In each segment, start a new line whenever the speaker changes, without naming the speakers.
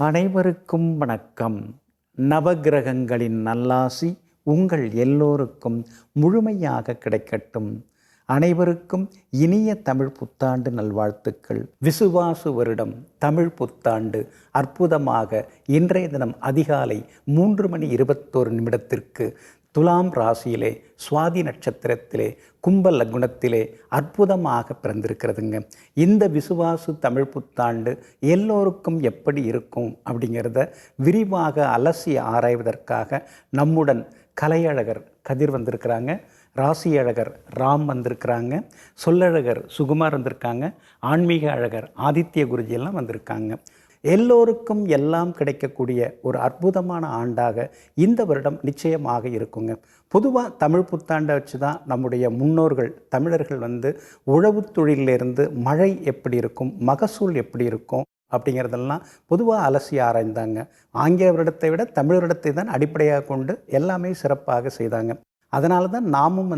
அனைவருக்கும் வணக்கம். நவகிரகங்களின் நல்லாசி உங்கள் எல்லோருக்கும் முழுமையாக கிடைக்கட்டும். அனைவருக்கும் இனிய தமிழ் புத்தாண்டு நல்வாழ்த்துக்கள். விசுவாசு வருடம் தமிழ் புத்தாண்டு அற்புதமாக இன்றைய தினம் அதிகாலை 3:21 துலாம் ராசியிலே சுவாதி நட்சத்திரத்திலே கும்ப லக்னத்திலே அற்புதமாக பிறந்திருக்கிறதுங்க. இந்த விசுவாசு தமிழ் புத்தாண்டு எல்லோருக்கும் எப்படி இருக்கும் அப்படிங்கிறத விரிவாக அலசி ஆராய்வதற்காக நம்முடன் கலையழகர் கதிர் வந்திருக்கிறாங்க, ராசி அழகர் ராம் வந்திருக்கிறாங்க, சொல்லழகர் சுகுமார் வந்திருக்காங்க, ஆன்மீக அழகர் ஆதித்ய குருஜி எல்லாம் வந்திருக்காங்க. எல்லோருக்கும் எல்லாம் கிடைக்கக்கூடிய ஒரு அற்புதமான ஆண்டாக இந்த வருடம் நிச்சயமாக இருக்குங்க. பொதுவாக தமிழ் புத்தாண்டை வச்சு தான் நம்முடைய முன்னோர்கள் தமிழர்கள் உழவு தொழிலிருந்து மழை எப்படி இருக்கும், மகசூல் எப்படி இருக்கும் அப்படிங்கிறதெல்லாம் பொதுவாக அலசி ஆராய்ந்தாங்க. ஆங்கில வருடத்தை விட தமிழ் வருடத்தை தான் அடிப்படையாக கொண்டு எல்லாமே சிறப்பாக செய்தாங்க. அதனால தான் நாமும்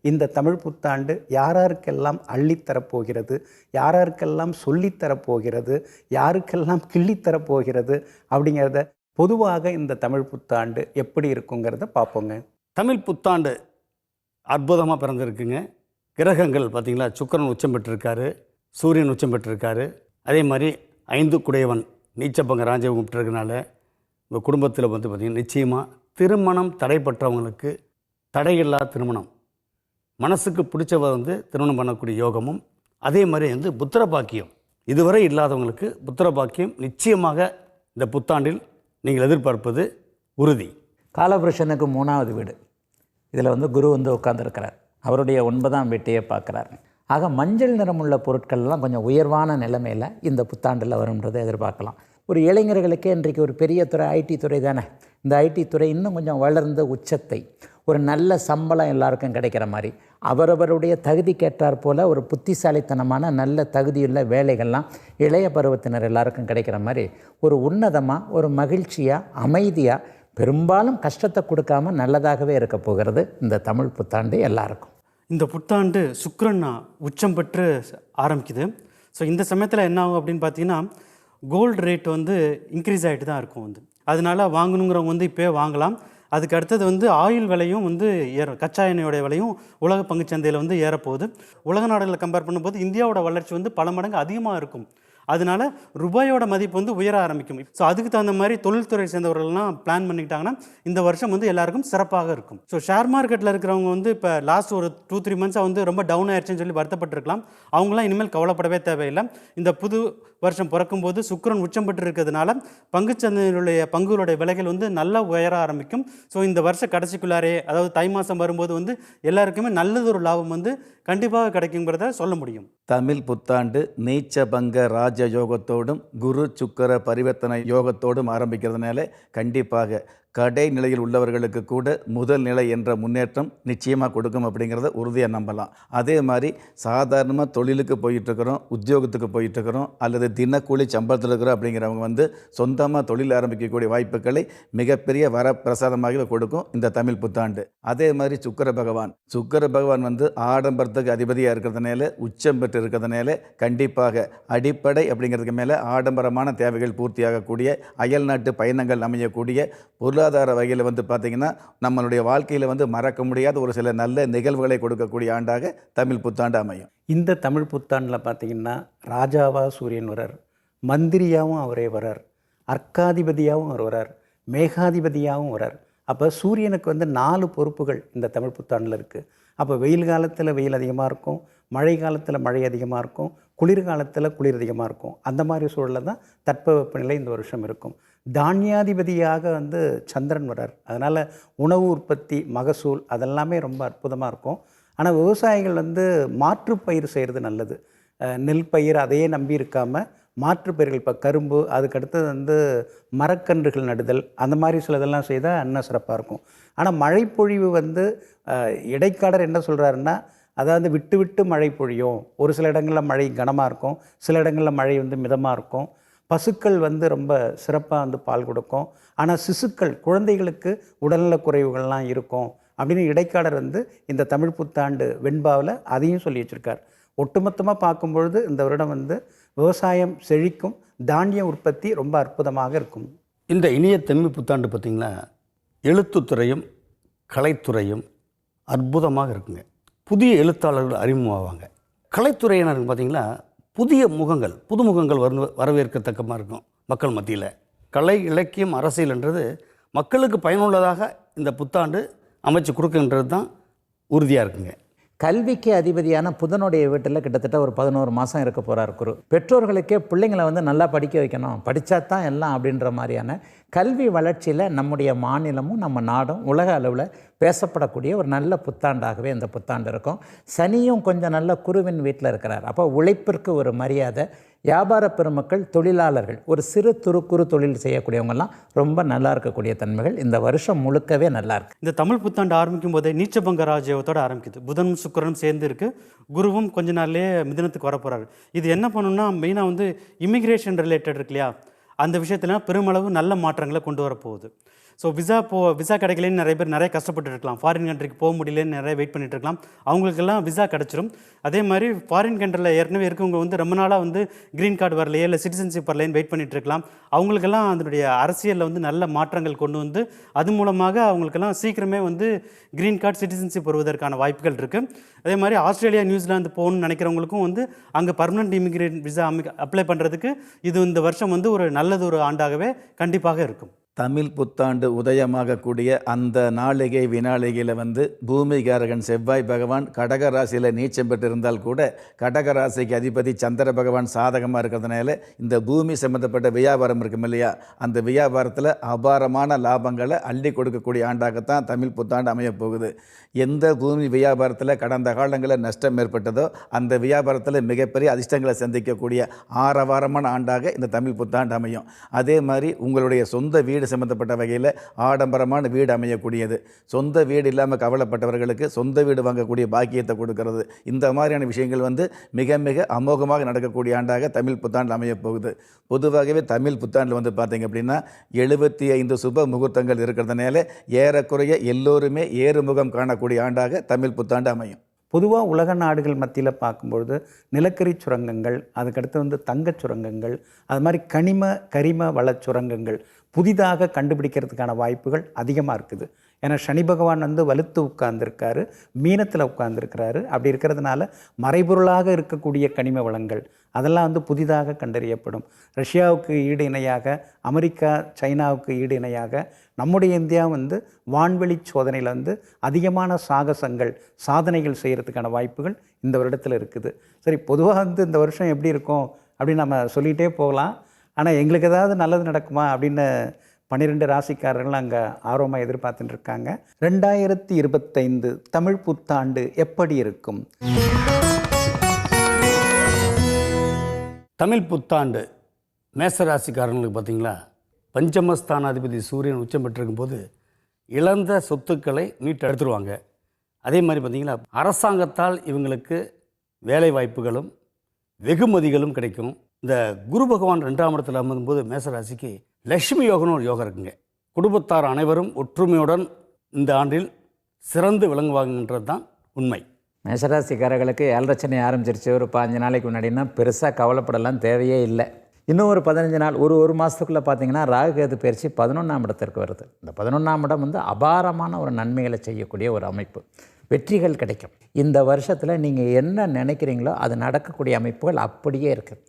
இந்த தமிழ் புத்தாண்டு யாராருக்கெல்லாம் அள்ளித்தரப்போகிறது, யாராருக்கெல்லாம் சொல்லித்தரப்போகிறது, யாருக்கெல்லாம் கிள்ளித்தரப்போகிறது அப்படிங்கிறத பொதுவாக இந்த தமிழ் புத்தாண்டு எப்படி இருக்குங்கிறத பார்ப்போங்க.
தமிழ் புத்தாண்டு அற்புதமாக பிறந்திருக்குங்க. கிரகங்கள் பார்த்திங்களா, சுக்கிரன் உச்சம் பெற்றிருக்காரு, சூரியன் உச்சம் பெற்றிருக்காரு. அதே மாதிரி 5 குடையவன் நீச்சப்பங்க ராஜயோகம் பெற்றிருக்கனால உங்கள் குடும்பத்தில் பார்த்திங்கன்னா நிச்சயமாக திருமணம் தடைப்பட்டவங்களுக்கு தடையில்லா திருமணம், மனசுக்கு பிடிச்சவர் திருமணம் பண்ணக்கூடிய யோகமும், அதே மாதிரி புத்திர பாக்கியம் இதுவரை இல்லாதவங்களுக்கு புத்திர பாக்கியம் நிச்சயமாக இந்த புத்தாண்டில் நீங்கள் எதிர்பார்ப்பது உறுதி.
காலபுருஷனுக்கு 3வது வீடு, இதில் குரு உட்கார்ந்துருக்கிறார், அவருடைய 9ஆம் வீட்டையே பார்க்குறார். ஆக மஞ்சள் நிறமுள்ள பொருட்கள்லாம் கொஞ்சம் உயர்வான நிலைமையில் இந்த புத்தாண்டில் வரும்ன்றதை எதிர்பார்க்கலாம். ஒரு இளைஞர்களுக்கே இன்றைக்கு ஒரு பெரிய துறை ஐடி துறை தானே. இந்த ஐடி துறை இன்னும் கொஞ்சம் வளர்ந்த உச்சத்தை, ஒரு நல்ல சம்பளம் எல்லாருக்கும் கிடைக்கிற மாதிரி, அவரவருடைய தகுதிக்கேற்றாற் போல் ஒரு புத்திசாலித்தனமான நல்ல தகுதியுள்ள வேலைகள்லாம் இளைய பருவத்தினர் எல்லாருக்கும் கிடைக்கிற மாதிரி ஒரு உன்னதமாக, ஒரு மகிழ்ச்சியாக, அமைதியாக, பெரும்பாலும் கஷ்டத்தை கொடுக்காமல் நல்லதாகவே இருக்க போகிறது இந்த தமிழ் புத்தாண்டு எல்லாருக்கும்.
இந்த புத்தாண்டு சுக்கிரன் உச்சம் பெற்று ஆரம்பிக்குது. ஸோ இந்த சமயத்தில் என்ன ஆகும் அப்படின்னு பார்த்தீங்கன்னா, கோல்டு ரேட் இன்க்ரீஸ் ஆகிட்டு தான் இருக்கும். அதனால வாங்கணுங்கிறவங்க இப்போயே வாங்கலாம். அதுக்கு அடுத்தது ஆயில் விலையும் ஏறும். கச்சா எண்ணெயோடைய விலையும் உலக பங்குச்சந்தையில் ஏறப்போகுது. உலக நாடுகளை கம்பேர் பண்ணும்போது இந்தியாவோட வளர்ச்சி பல மடங்கு அதிகமாக இருக்கும். அதனால ரூபாயோட மதிப்பு உயர ஆரம்பிக்கும். ஸோ அதுக்கு தகுந்த மாதிரி தொழில்துறை சேர்ந்தவர்கள்லாம் பிளான் பண்ணிக்கிட்டாங்கன்னா இந்த வருஷம் எல்லாருக்கும் சிறப்பாக இருக்கும். ஸோ ஷேர் மார்க்கெட்டில் இருக்கிறவங்க இப்போ லாஸ்ட் ஒரு 2-3 மந்த்ஸாக ரொம்ப டவுன் ஆயிடுச்சுன்னு சொல்லி வருத்தப்பட்டிருக்கலாம். அவங்களாம் இனிமேல் கவலைப்படவே தேவையில்லை. இந்த புது வருஷம் பிறக்கும்போது சுக்கிரன் உச்சம் பெற்று இருக்கிறதுனால பங்குச்சந்தையினுடைய பங்குகளுடைய விலைகள் நல்லா உயர ஆரம்பிக்கும். ஸோ இந்த வருஷ கடைசிக்குள்ளாரே, அதாவது தை மாதம் வரும்போது எல்லாருக்குமே நல்லதொரு லாபம் கண்டிப்பாக கிடைக்குங்கிறத சொல்ல முடியும்.
தமிழ் புத்தாண்டு நீச்சபங்க ராஜ யோகத்தோடும் குரு சுக்கர பரிவர்த்தனை யோகத்தோடும் ஆரம்பிக்கிறதுனால கண்டிப்பாக கடை நிலையில் உள்ளவர்களுக்கு கூட முதல் நிலை என்ற முன்னேற்றம் நிச்சயமாக கொடுக்கும் அப்படிங்கிறத உறுதியாக நம்பலாம். அதே மாதிரி சாதாரணமாக தொழிலுக்கு போயிட்டுருக்கிறோம், உத்தியோகத்துக்கு போயிட்டுருக்கிறோம், அல்லது தினக்கூலி சம்பளத்தில் இருக்கிறோம் அப்படிங்கிறவங்க சொந்தமாக தொழில் ஆரம்பிக்கக்கூடிய வாய்ப்புகளை மிகப்பெரிய வரப்பிரசாதமாக கொடுக்கும் இந்த தமிழ் புத்தாண்டு. அதே மாதிரி சுக்கிர பகவான் ஆடம்பரத்துக்கு அதிபதியாக இருக்கிறதுனால, உச்சம் பெற்று இருக்கிறதுனால கண்டிப்பாக அடிப்படை அப்படிங்கிறதுக்கு மேலே ஆடம்பரமான தேவைகள் பூர்த்தியாகக்கூடிய, அயல் நாட்டு பயணங்கள் அமையக்கூடிய, பொருளாதார வகையில் பார்த்திங்கன்னா நம்மளுடைய வாழ்க்கையில் மறக்க முடியாத ஒரு சில நல்ல நிகழ்வுகளை கொடுக்கக்கூடிய ஆண்டாக தமிழ் புத்தாண்டு அமையும்.
இந்த தமிழ் புத்தாண்டில் பார்த்திங்கன்னா ராஜாவா சூரியன் வரார், மந்திரியாகவும் அவரே வரார், அர்க்காதிபதியாகவும் அவர் வரார், மேகாதிபதியாகவும் வரார். அப்போ சூரியனுக்கு 4 பொறுப்புகள் இந்த தமிழ் புத்தாண்டில் இருக்குது. அப்போ வெயில் காலத்தில் வெயில் அதிகமாக இருக்கும், மழை காலத்தில் மழை அதிகமாக இருக்கும், குளிர்காலத்தில் குளிர் அதிகமாக இருக்கும். அந்த மாதிரி சூழலில் தான் தட்பவெப்பநிலை இந்த வருஷம் இருக்கும். தானியாதிபதியாக சந்திரன் வரார். அதனால் உணவு உற்பத்தி, மகசூல் அதெல்லாமே ரொம்ப அற்புதமாக இருக்கும். ஆனால் விவசாயிகள் மாற்று பயிர் செய்கிறது நல்லது. நெல் பயிர் அதையே நம்பி இருக்காமல் மாற்று பயிர்கள், இப்போ கரும்பு, அதுக்கடுத்தது மரக்கன்றுகள் நடுதல், அந்த மாதிரி சிலதெல்லாம் செய்தால் இன்னும் சிறப்பாக இருக்கும். ஆனால் மழைப்பொழிவு இடைக்காலர் என்ன சொல்கிறாருன்னா, அதாவது விட்டு விட்டு மழை பொழியும். ஒரு சில இடங்களில் மழை கனமாக இருக்கும், சில இடங்களில் மழை மிதமாக இருக்கும். பசுக்கள் ரொம்ப சிறப்பாக பால் கொடுக்கும். ஆனால் சிசுக்கள், குழந்தைகளுக்கு உடல்நலக் குறைவுகள்லாம் இருக்கும் அப்படின்னு இடைக்காலர் இந்த தமிழ் புத்தாண்டு வெண்பாவில் அதையும் சொல்லி வச்சுருக்கார். ஒட்டுமொத்தமாக பார்க்கும் பொழுது இந்த வருடம் வந்து விவசாயம் செழிக்கும், தானிய உற்பத்தி ரொம்ப அற்புதமாக இருக்கும்.
இந்த இனிய தமிழ் புத்தாண்டு பார்த்திங்கன்னா எழுத்துத்துறையும் கலைத்துறையும் அற்புதமாக இருக்குங்க. புதிய எழுத்தாளர்கள் அறிமுகமாவாங்க. கலைத்துறையினருக்கு பார்த்திங்கன்னா புதிய முகங்கள், புதுமுகங்கள் வரவேற்கத்தக்கமாக இருக்கும் மக்கள் மத்தியில். கலை, இலக்கியம், அரசியல்ன்றது மக்களுக்கு பயனுள்ளதாக இந்த புத்தாண்டு அமைச்சு கொடுக்குன்றது தான் உறுதியாக இருக்குங்க.
கல்விக்கு அதிபதியான புதனுடைய வீட்டில் கிட்டத்தட்ட ஒரு 11 மாதம் இருக்க போகிறார் குரு. பெற்றோர்களுக்கே பிள்ளைங்களை வந்து நல்லா படிக்க வைக்கணும், படித்தா தான் எல்லாம் அப்படின்ற மாதிரியான கல்வி வளர்ச்சியில் நம்முடைய மாநிலமும் நம்ம நாடும் உலக அளவில் பேசப்படக்கூடிய ஒரு நல்ல புத்தாண்டாகவே இந்த புத்தாண்டு இருக்கும். சனியும் கொஞ்சம் நல்ல குருவின் வீட்டில் இருக்கிறார். அப்போ உழைப்பிற்கு ஒரு மரியாதை, வியாபார பெருமக்கள், தொழிலாளர்கள், ஒரு சிறு குறு தொழில் செய்யக்கூடியவங்கெல்லாம் ரொம்ப நல்லா இருக்கக்கூடிய தன்மைகள் இந்த வருஷம் முழுக்கவே நல்லா இருக்கு.
இந்த தமிழ் புத்தாண்டு ஆரம்பிக்கும் போதே நீச்சபங்க ராஜயோகத்தோடு ஆரம்பிக்குது. புதனும் சுக்கிரனும் சேர்ந்து இருக்கு. குருவும் கொஞ்ச நாள்லேயே மிதுனத்துக்கு வர போகிறாரு. இது என்ன பண்ணணும்னா மெயினாக வந்து இமிக்ரேஷன் ரிலேட்டட் இருக்கு இல்லையா, அந்த விஷயத்தில் பெருமளவு நல்ல மாற்றங்களை கொண்டு வரப்போகுது. ஸோ விசா கிடைக்கலன்னு நிறைய பேர் நிறைய கஷ்டப்பட்டு இருக்கலாம். ஃபாரின் கண்ட்ரிக்கு போக முடியலன்னு நிறைய வெயிட் பண்ணிட்டு இருக்கலாம். அவங்களுக்கெல்லாம் விசா கிடச்சிரும். அதே மாதிரி ஃபாரின் கண்ட்ரியில் ஏற்கனவே இருக்கவங்க வந்து ரொம்ப நாளாக வந்து க்ரீன் கார்டு வரலையே, இல்லை சிட்டிசன்ஷிப் வரலைன்னு வெயிட் பண்ணிட்டு இருக்கலாம். அவங்களுக்கெல்லாம் அதனுடைய அரசியலில் வந்து நல்ல மாற்றங்கள் கொண்டு வந்து அது மூலமாக அவங்களுக்கெல்லாம் சீக்கிரமே வந்து க்ரீன் கார்டு, சிட்டிசன்ஷிப் வருவதற்கான வாய்ப்புகள் இருக்குது. அதே மாதிரி ஆஸ்திரேலியா, நியூசிலாந்து போகணும்னு நினைக்கிறவங்களுக்கும் வந்து அங்கே பர்மனெண்ட் இமிக்ரேட் விசா அப்ளை பண்ணுறதுக்கு இது இந்த வருஷம் வந்து ஒரு நல்லது ஒரு ஆண்டாகவே கண்டிப்பாக இருக்கும்.
தமிழ் புத்தாண்டு உதயமாகக்கூடிய அந்த நாளிகை வினாளிகையில் வந்து பூமிகாரகன் செவ்வாய் பகவான் கடக ராசியில் நீச்சம் பெற்றிருந்தால் கூட கடக ராசிக்கு அதிபதி சந்திர பகவான் சாதகமாக இருக்கிறதுனால இந்த பூமி சம்மந்தப்பட்ட வியாபாரம் இருக்கும் இல்லையா, அந்த வியாபாரத்தில் அபாரமான லாபங்களை அள்ளி கொடுக்கக்கூடிய ஆண்டாகத்தான் தமிழ் புத்தாண்டு அமையப் போகுது. எந்த பூமி வியாபாரத்தில் கடந்த காலங்களில் நஷ்டம் ஏற்பட்டதோ அந்த வியாபாரத்தில் மிகப்பெரிய அதிர்ஷ்டங்களை சந்திக்கக்கூடிய ஆரவாரமான ஆண்டாக இந்த தமிழ் புத்தாண்டு அமையும். அதே மாதிரி உங்களுடைய சொந்த வீடு சம்பந்தப்பட்ட வகையில் ஆடம்பரமான வீடு அமையக்கூடியது, சொந்த வீடு இல்லாமல் கவலைப்பட்டவர்களுக்கு சொந்த வீடு வாங்கக்கூடிய பாக்கியத்தை கொடுக்கறது, இந்த மாதிரியான விஷயங்கள் வந்து மிக மிக அமோகமாக நடக்கக்கூடிய ஆண்டாக தமிழ் புத்தாண்டு அமையப் போகுது. பொதுவாகவே தமிழ் புத்தாண்டில் வந்து பார்த்தீங்க அப்படின்னா 75 சுப முகூர்த்தங்கள் இருக்கிறதுனால ஏறக்குறைய எல்லோருமே ஏறுமுகம் காணக்கூடிய ஆண்டாக தமிழ் புத்தாண்டு அமையும்.
பொதுவாக உலக நாடுகள் மத்தியில் பார்க்கும்பொழுது நிலக்கரி சுரங்கங்கள், அதுக்கடுத்து வந்து தங்கச் சுரங்கங்கள், அது மாதிரி கரிம வள சுரங்கங்கள் புதிதாக கண்டுபிடிக்கிறதுக்கான வாய்ப்புகள் அதிகமாக இருக்குது. ஏன்னா சனி பகவான் வந்து வலுத்து உட்கார்ந்துருக்காரு, மீனத்தில் உட்கார்ந்துருக்கிறாரு. அப்படி இருக்கிறதுனால மறைபொருளாக இருக்கக்கூடிய கனிம வளங்கள் அதெல்லாம் வந்து புதிதாக கண்டறியப்படும். ரஷ்யாவுக்கு ஈடு இணையாக, அமெரிக்கா, சைனாவுக்கு ஈடு இணையாக நம்முடைய இந்தியா வந்து வான்வெளி சோதனையில் வந்து அதிகமான சாதனைகள் செய்கிறதுக்கான வாய்ப்புகள் இந்த வருடத்தில் இருக்குது. சரி, பொதுவாக வந்து இந்த வருஷம் எப்படி இருக்கும் அப்படின்னு நம்ம சொல்லிகிட்டே போகலாம். ஆனால் எங்களுக்கு ஏதாவது நல்லது நடக்குமா அப்படின்னு 12 ராசிக்காரர்கள் அங்கே ஆர்வமாக எதிர்பார்த்துட்டு இருக்காங்க. 2025 தமிழ் புத்தாண்டு எப்படி இருக்கும்?
தமிழ் புத்தாண்டு மேசராசிக்காரங்களுக்கு பார்த்திங்களா, பஞ்சமஸ்தானாதிபதி சூரியன் உச்சம் பெற்றிருக்கும் போது இழந்த சொத்துக்களை மீட்டு எடுத்துருவாங்க. அதே மாதிரி பார்த்திங்கன்னா அரசாங்கத்தால் இவங்களுக்கு வேலை வாய்ப்புகளும் வெகுமதிகளும் கிடைக்கும். இந்த குரு பகவான் 2ஆம் இடத்துல அமரும்போது மேசராசிக்கு லட்சுமி யோகம்னு ஒரு யோகம் இருக்குங்க. குடும்பத்தார் அனைவரும் ஒற்றுமையுடன் இந்த ஆண்டில் சிறந்து விளங்குவாங்கன்றது தான் உண்மை.
மேஷராசிக்காரர்களுக்கு 7 சனி ஆரம்பிச்சிருச்சு. ஒரு 5 நாளைக்கு முன்னாடினா பெருசாக கவலைப்படலாம் தேவையே இல்லை. இன்னும் ஒரு 15 நாள், ஒரு மாதத்துக்குள்ளே பார்த்தீங்கன்னா ராகுகேது பயிற்சி 11ஆம் இடத்திற்கு வருது. இந்த 11ஆம் இடம் வந்து அபாரமான ஒரு நன்மைகளை செய்யக்கூடிய ஒரு அமைப்பு. வெற்றிகள் கிடைக்கும். இந்த வருஷத்தில் நீங்கள் என்ன நினைக்கிறீங்களோ அது நடக்கக்கூடிய அமைப்புகள் அப்படியே இருக்குது.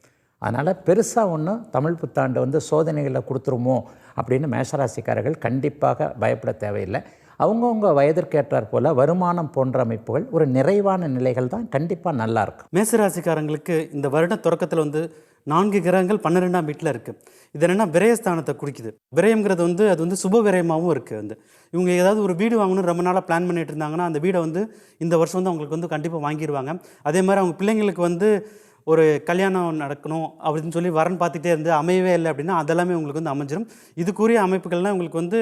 அதனால் பெருசாக ஒன்றும் தமிழ் புத்தாண்டு வந்து சோதனைகளை கொடுத்துருமோ அப்படின்னு மேஷராசிக்காரர்கள் கண்டிப்பாக பயப்பட தேவையில்லை. அவங்கவுங்க வயதிற்கேற்றார் போல் வருமானம் போன்ற அமைப்புகள் ஒரு நிறைவான நிலைகள் தான் கண்டிப்பாக நல்லாயிருக்கும்.
மேசராசிக்காரங்களுக்கு இந்த வருட தொடக்கத்தில் வந்து 4 கிரகங்கள் 12ஆம் வீட்டில் இருக்குது. இது என்னென்னா விரயஸ்தானத்தை குறிக்குது. விரயம்ங்கிறது வந்து அது வந்து சுப விரயமாகவும் இருக்குது. வந்து இவங்க ஏதாவது ஒரு வீடு வாங்கணும்னு ரொம்ப நாளாக பிளான் பண்ணிட்டு இருந்தாங்கன்னா அந்த வீடை வந்து இந்த வருஷம் வந்து அவங்களுக்கு வந்து கண்டிப்பாக வாங்கிடுவாங்க. அதே மாதிரி அவங்க பிள்ளைங்களுக்கு வந்து ஒரு கல்யாணம் நடக்கணும் அப்படின்னு சொல்லி வரன் பார்த்துட்டே இருந்து அமையவே இல்லை அப்படின்னா அதெல்லாமே உங்களுக்கு வந்து அமைஞ்சிடும். இதுக்குரிய அமைப்புகள்லாம் உங்களுக்கு வந்து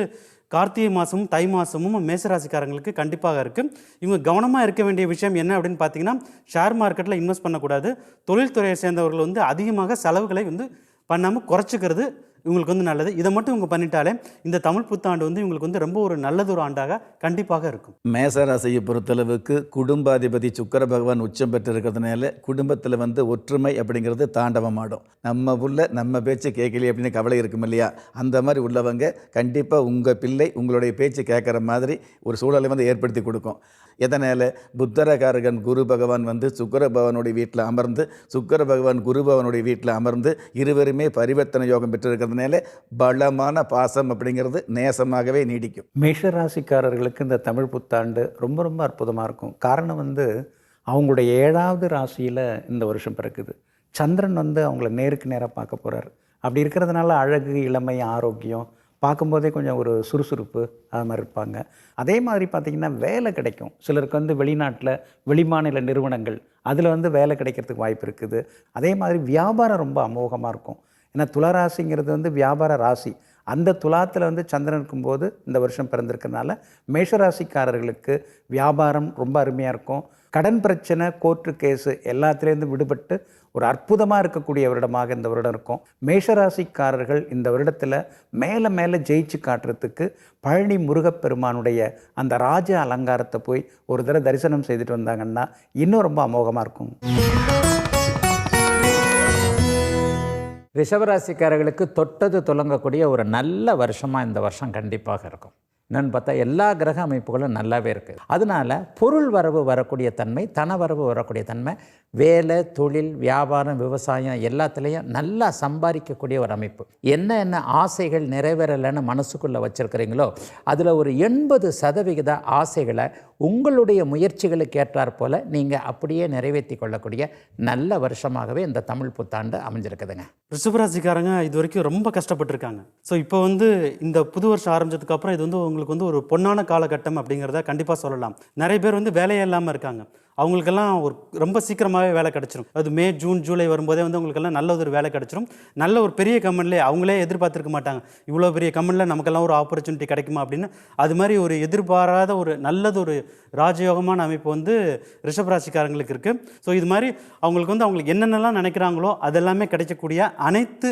கார்த்திகை மாதமும் தை மாதமும் மேசராசிக்காரங்களுக்கு கண்டிப்பாக இருக்குது. இவங்க கவனமாக இருக்க வேண்டிய விஷயம் என்ன அப்படின்னு பார்த்தீங்கன்னா, ஷேர் மார்க்கெட்டில் இன்வெஸ்ட் பண்ணக்கூடாது. தொழில்துறையை சேர்ந்தவர்கள் வந்து அதிகமாக செலவுகளை வந்து பண்ணாமல் குறைச்சிக்கிறது இவங்களுக்கு வந்து நல்லது. இதை மட்டும் இவங்க பண்ணிட்டாலே இந்த தமிழ் புத்தாண்டு வந்து இவங்களுக்கு வந்து ரொம்ப ஒரு நல்லதொரு ஆண்டாக கண்டிப்பாக இருக்கும்.
மேசராசியை பொறுத்தளவுக்கு குடும்பாதிபதி சுக்கிர பகவான் உச்சம் பெற்று இருக்கிறதுனால குடும்பத்தில் வந்து ஒற்றுமை அப்படிங்கிறது தாண்டவமாடும். நம்ம உள்ள நம்ம பேச்சு கேட்கலையே அப்படின்னு கவலை இருக்கும் இல்லையா, அந்த மாதிரி உள்ளவங்க கண்டிப்பாக உங்கள் பிள்ளை உங்களுடைய பேச்சு கேட்குற மாதிரி ஒரு சூழலை வந்து ஏற்படுத்தி கொடுக்கும். எதனால் புத்தரகாரகன் குரு பகவான் வந்து சுக்கிர பகவானுடைய வீட்டில் அமர்ந்து சுக்கிர பகவான் குரு பகவானுடைய வீட்டில் அமர்ந்து இருவருமே பரிவர்த்தனை யோகம் பெற்றிருக்கிறதுனால பலமான பாசம் அப்படிங்கிறது நேசமாகவே நீடிக்கும்.
மேஷராசிக்காரர்களுக்கு இந்த தமிழ் புத்தாண்டு ரொம்ப ரொம்ப அற்புதமாக இருக்கும். காரணம் வந்து அவங்களுடைய 7வது ராசியில் இந்த வருஷம் பிறக்குது. சந்திரன் வந்து அவங்கள நேருக்கு நேராக பார்க்க போகிறார். அப்படி இருக்கிறதுனால அழகு, இளமை, ஆரோக்கியம் பார்க்கும்போதே கொஞ்சம் ஒரு சுறுசுறுப்பு அது மாதிரி இருப்பாங்க. அதே மாதிரி பார்த்திங்கன்னா வேலை கிடைக்கும். சிலருக்கு வந்து வெளிநாட்டில் வெளிமாநில நிறுவனங்கள் அதில் வந்து வேலை கிடைக்கிறதுக்கு வாய்ப்பு இருக்குது. அதே மாதிரி வியாபாரம் ரொம்ப அமோகமாக இருக்கும். ஏன்னா துளாராசிங்கிறது வந்து வியாபார ராசி. அந்த துலாத்தில் வந்து சந்திரன் இருக்கும்போது இந்த வருஷம் பிறந்திருக்கிறதுனால மேஷராசிக்காரர்களுக்கு வியாபாரம் ரொம்ப அருமையாக இருக்கும். கடன் பிரச்சனை, கோர்ட்டு கேஸு எல்லாத்துலேருந்து விடுபட்டு ஒரு அற்புதமாக இருக்கக்கூடிய வருடமாக இந்த வருடம் இருக்கும். மேஷராசிக்காரர்கள் இந்த வருடத்தில் மேலே மேலே ஜெயிச்சு காட்டுறதுக்கு பழனி முருகப்பெருமானுடைய அந்த ராஜ அலங்காரத்தை போய் ஒரு தடவை தரிசனம் செய்துட்டு வந்தாங்கன்னா இன்னும் ரொம்ப அமோகமாக இருக்கும்.
ரிஷபராசிக்காரர்களுக்கு தொட்டது துலங்கக்கூடிய ஒரு நல்ல வருஷமாக இந்த வருஷம் கண்டிப்பாக இருக்கும். என்னென்னு பார்த்தா எல்லா கிரக அமைப்புகளும் நல்லாவே இருக்குது. அதனால் பொருள் வரவு வரக்கூடிய தன்மை, தன வரவு வரக்கூடிய தன்மை, வேலை, தொழில், வியாபாரம், விவசாயம் எல்லாத்துலேயும் நல்லா சம்பாதிக்கக்கூடிய ஒரு அமைப்பு. என்ன ஆசைகள் நிறைவேறலைன்னு மனசுக்குள்ளே வச்சுருக்கிறீங்களோ அதில் ஒரு 80% ஆசைகளை உங்களுடைய முயற்சிகளுக்கு ஏற்றாற் போல் நீங்கள் அப்படியே நிறைவேற்றி கொள்ளக்கூடிய நல்ல வருஷமாகவே இந்த தமிழ் புத்தாண்டு அமைஞ்சிருக்குதுங்க.
ரிஷபராசிக்காரங்க இது வரைக்கும் ரொம்ப கஷ்டப்பட்டுருக்காங்க. ஸோ இப்போ வந்து இந்த புது வருஷம் ஆரம்பிச்சதுக்கு அப்புறம் இது வந்து உங்களுக்கு வந்து ஒரு பொன்னான காலகட்டம் அப்படிங்கிறத கண்டிப்பாக சொல்லலாம். நிறைய பேர் வந்து வேலையே இல்லாமல் இருக்காங்க. அவங்களுக்கெல்லாம் ஒரு ரொம்ப சீக்கிரமாகவே வேலை கிடச்சிரும். அது மே, ஜூன், ஜூலை வரும்போதே வந்து அவங்களுக்கெல்லாம் நல்ல ஒரு வேலை கிடச்சிரும். நல்ல ஒரு பெரிய கம்பெனிலே அவங்களே எதிர்பார்த்துருக்க மாட்டாங்க, இவ்வளோ பெரிய கம்பெனியில் நமக்கெல்லாம் ஒரு ஆப்பர்ச்சுனிட்டி கிடைக்குமா அப்படின்னு. அது மாதிரி ஒரு எதிர்பாராத ஒரு நல்லதொரு ராஜயோகமான அமைப்பு வந்து ரிஷபராசிக்காரங்களுக்கு இருக்குது. ஸோ இது மாதிரி அவங்களுக்கு வந்து அவங்களுக்கு என்னென்னலாம் நினைக்கிறாங்களோ அதெல்லாமே கிடைக்கக்கூடிய அனைத்து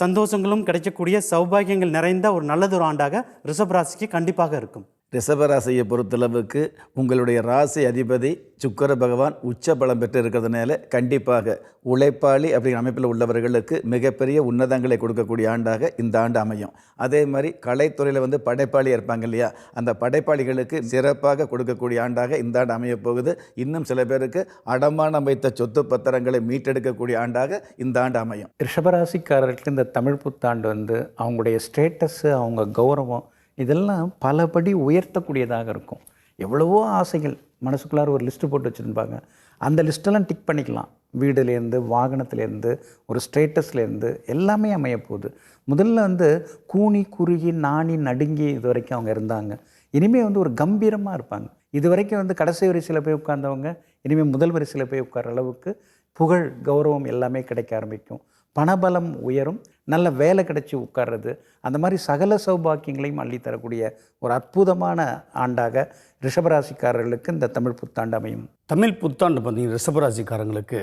சந்தோஷங்களும் கிடைக்கக்கூடிய சௌபாகியங்கள் நிறைந்த ஒரு நல்லதொரு ஆண்டாக ரிஷபராசிக்கு கண்டிப்பாக இருக்கும்.
ரிஷபராசியை பொறுத்தளவுக்கு உங்களுடைய ராசி அதிபதி சுக்கிர பகவான் உச்ச பலம் பெற்று இருக்கிறதுனால கண்டிப்பாக உழைப்பாளி அப்படிங்கிற அமைப்பில் உள்ளவர்களுக்கு மிகப்பெரிய உன்னதங்களை கொடுக்கக்கூடிய ஆண்டாக இந்த ஆண்டு அமையும். அதே மாதிரி கலைத்துறையில் வந்து படைப்பாளி இருப்பாங்க இல்லையா, அந்த படைப்பாளிகளுக்கு சிறப்பாக கொடுக்கக்கூடிய ஆண்டாக இந்த ஆண்டு அமைய போகுது. இன்னும் சில பேருக்கு அடமானம் வைத்த சொத்து பத்திரங்களை மீட்டெடுக்கக்கூடிய ஆண்டாக இந்த ஆண்டு அமையும்.
ரிஷபராசிக்காரர்களுக்கு இந்த தமிழ் புத்தாண்டு வந்து அவங்களுடைய ஸ்டேட்டஸு, அவங்க கௌரவம் இதெல்லாம் பலபடி உயர்த்தக்கூடியதாக இருக்கும். எவ்வளவோ ஆசைகள் மனசுக்குள்ளார ஒரு லிஸ்ட்டு போட்டு வச்சுருப்பாங்க. அந்த லிஸ்ட்டெல்லாம் டிக் பண்ணிக்கலாம். வீடுலேருந்து, வாகனத்துலேருந்து, ஒரு ஸ்டேட்டஸ்லேருந்து எல்லாமே அமைய போகுது. முதல்ல வந்து கூனி குறுகி நாணி நடுங்கி இது வரைக்கும் அவங்க இருந்தாங்க. இனிமேல் வந்து ஒரு கம்பீரமாக இருப்பாங்க. இது வரைக்கும் வந்து கடைசி வரிசையில் போய் உட்கார்ந்தவங்க இனிமேல் முதல் வரிசையில் போய் உட்கார அளவுக்கு புகழ், கௌரவம் எல்லாமே கிடைக்க ஆரம்பிக்கும். பணபலம் உயரும். நல்ல வேலை கிடைச்சி உட்கார்றது, அந்த மாதிரி சகல சௌபாக்கியங்களையும் அள்ளித்தரக்கூடிய ஒரு அற்புதமான ஆண்டாக ரிஷபராசிக்காரர்களுக்கு இந்த தமிழ் புத்தாண்டு அமையும்.
தமிழ் புத்தாண்டு பார்த்தீங்கன்னா ரிஷபராசிக்காரங்களுக்கு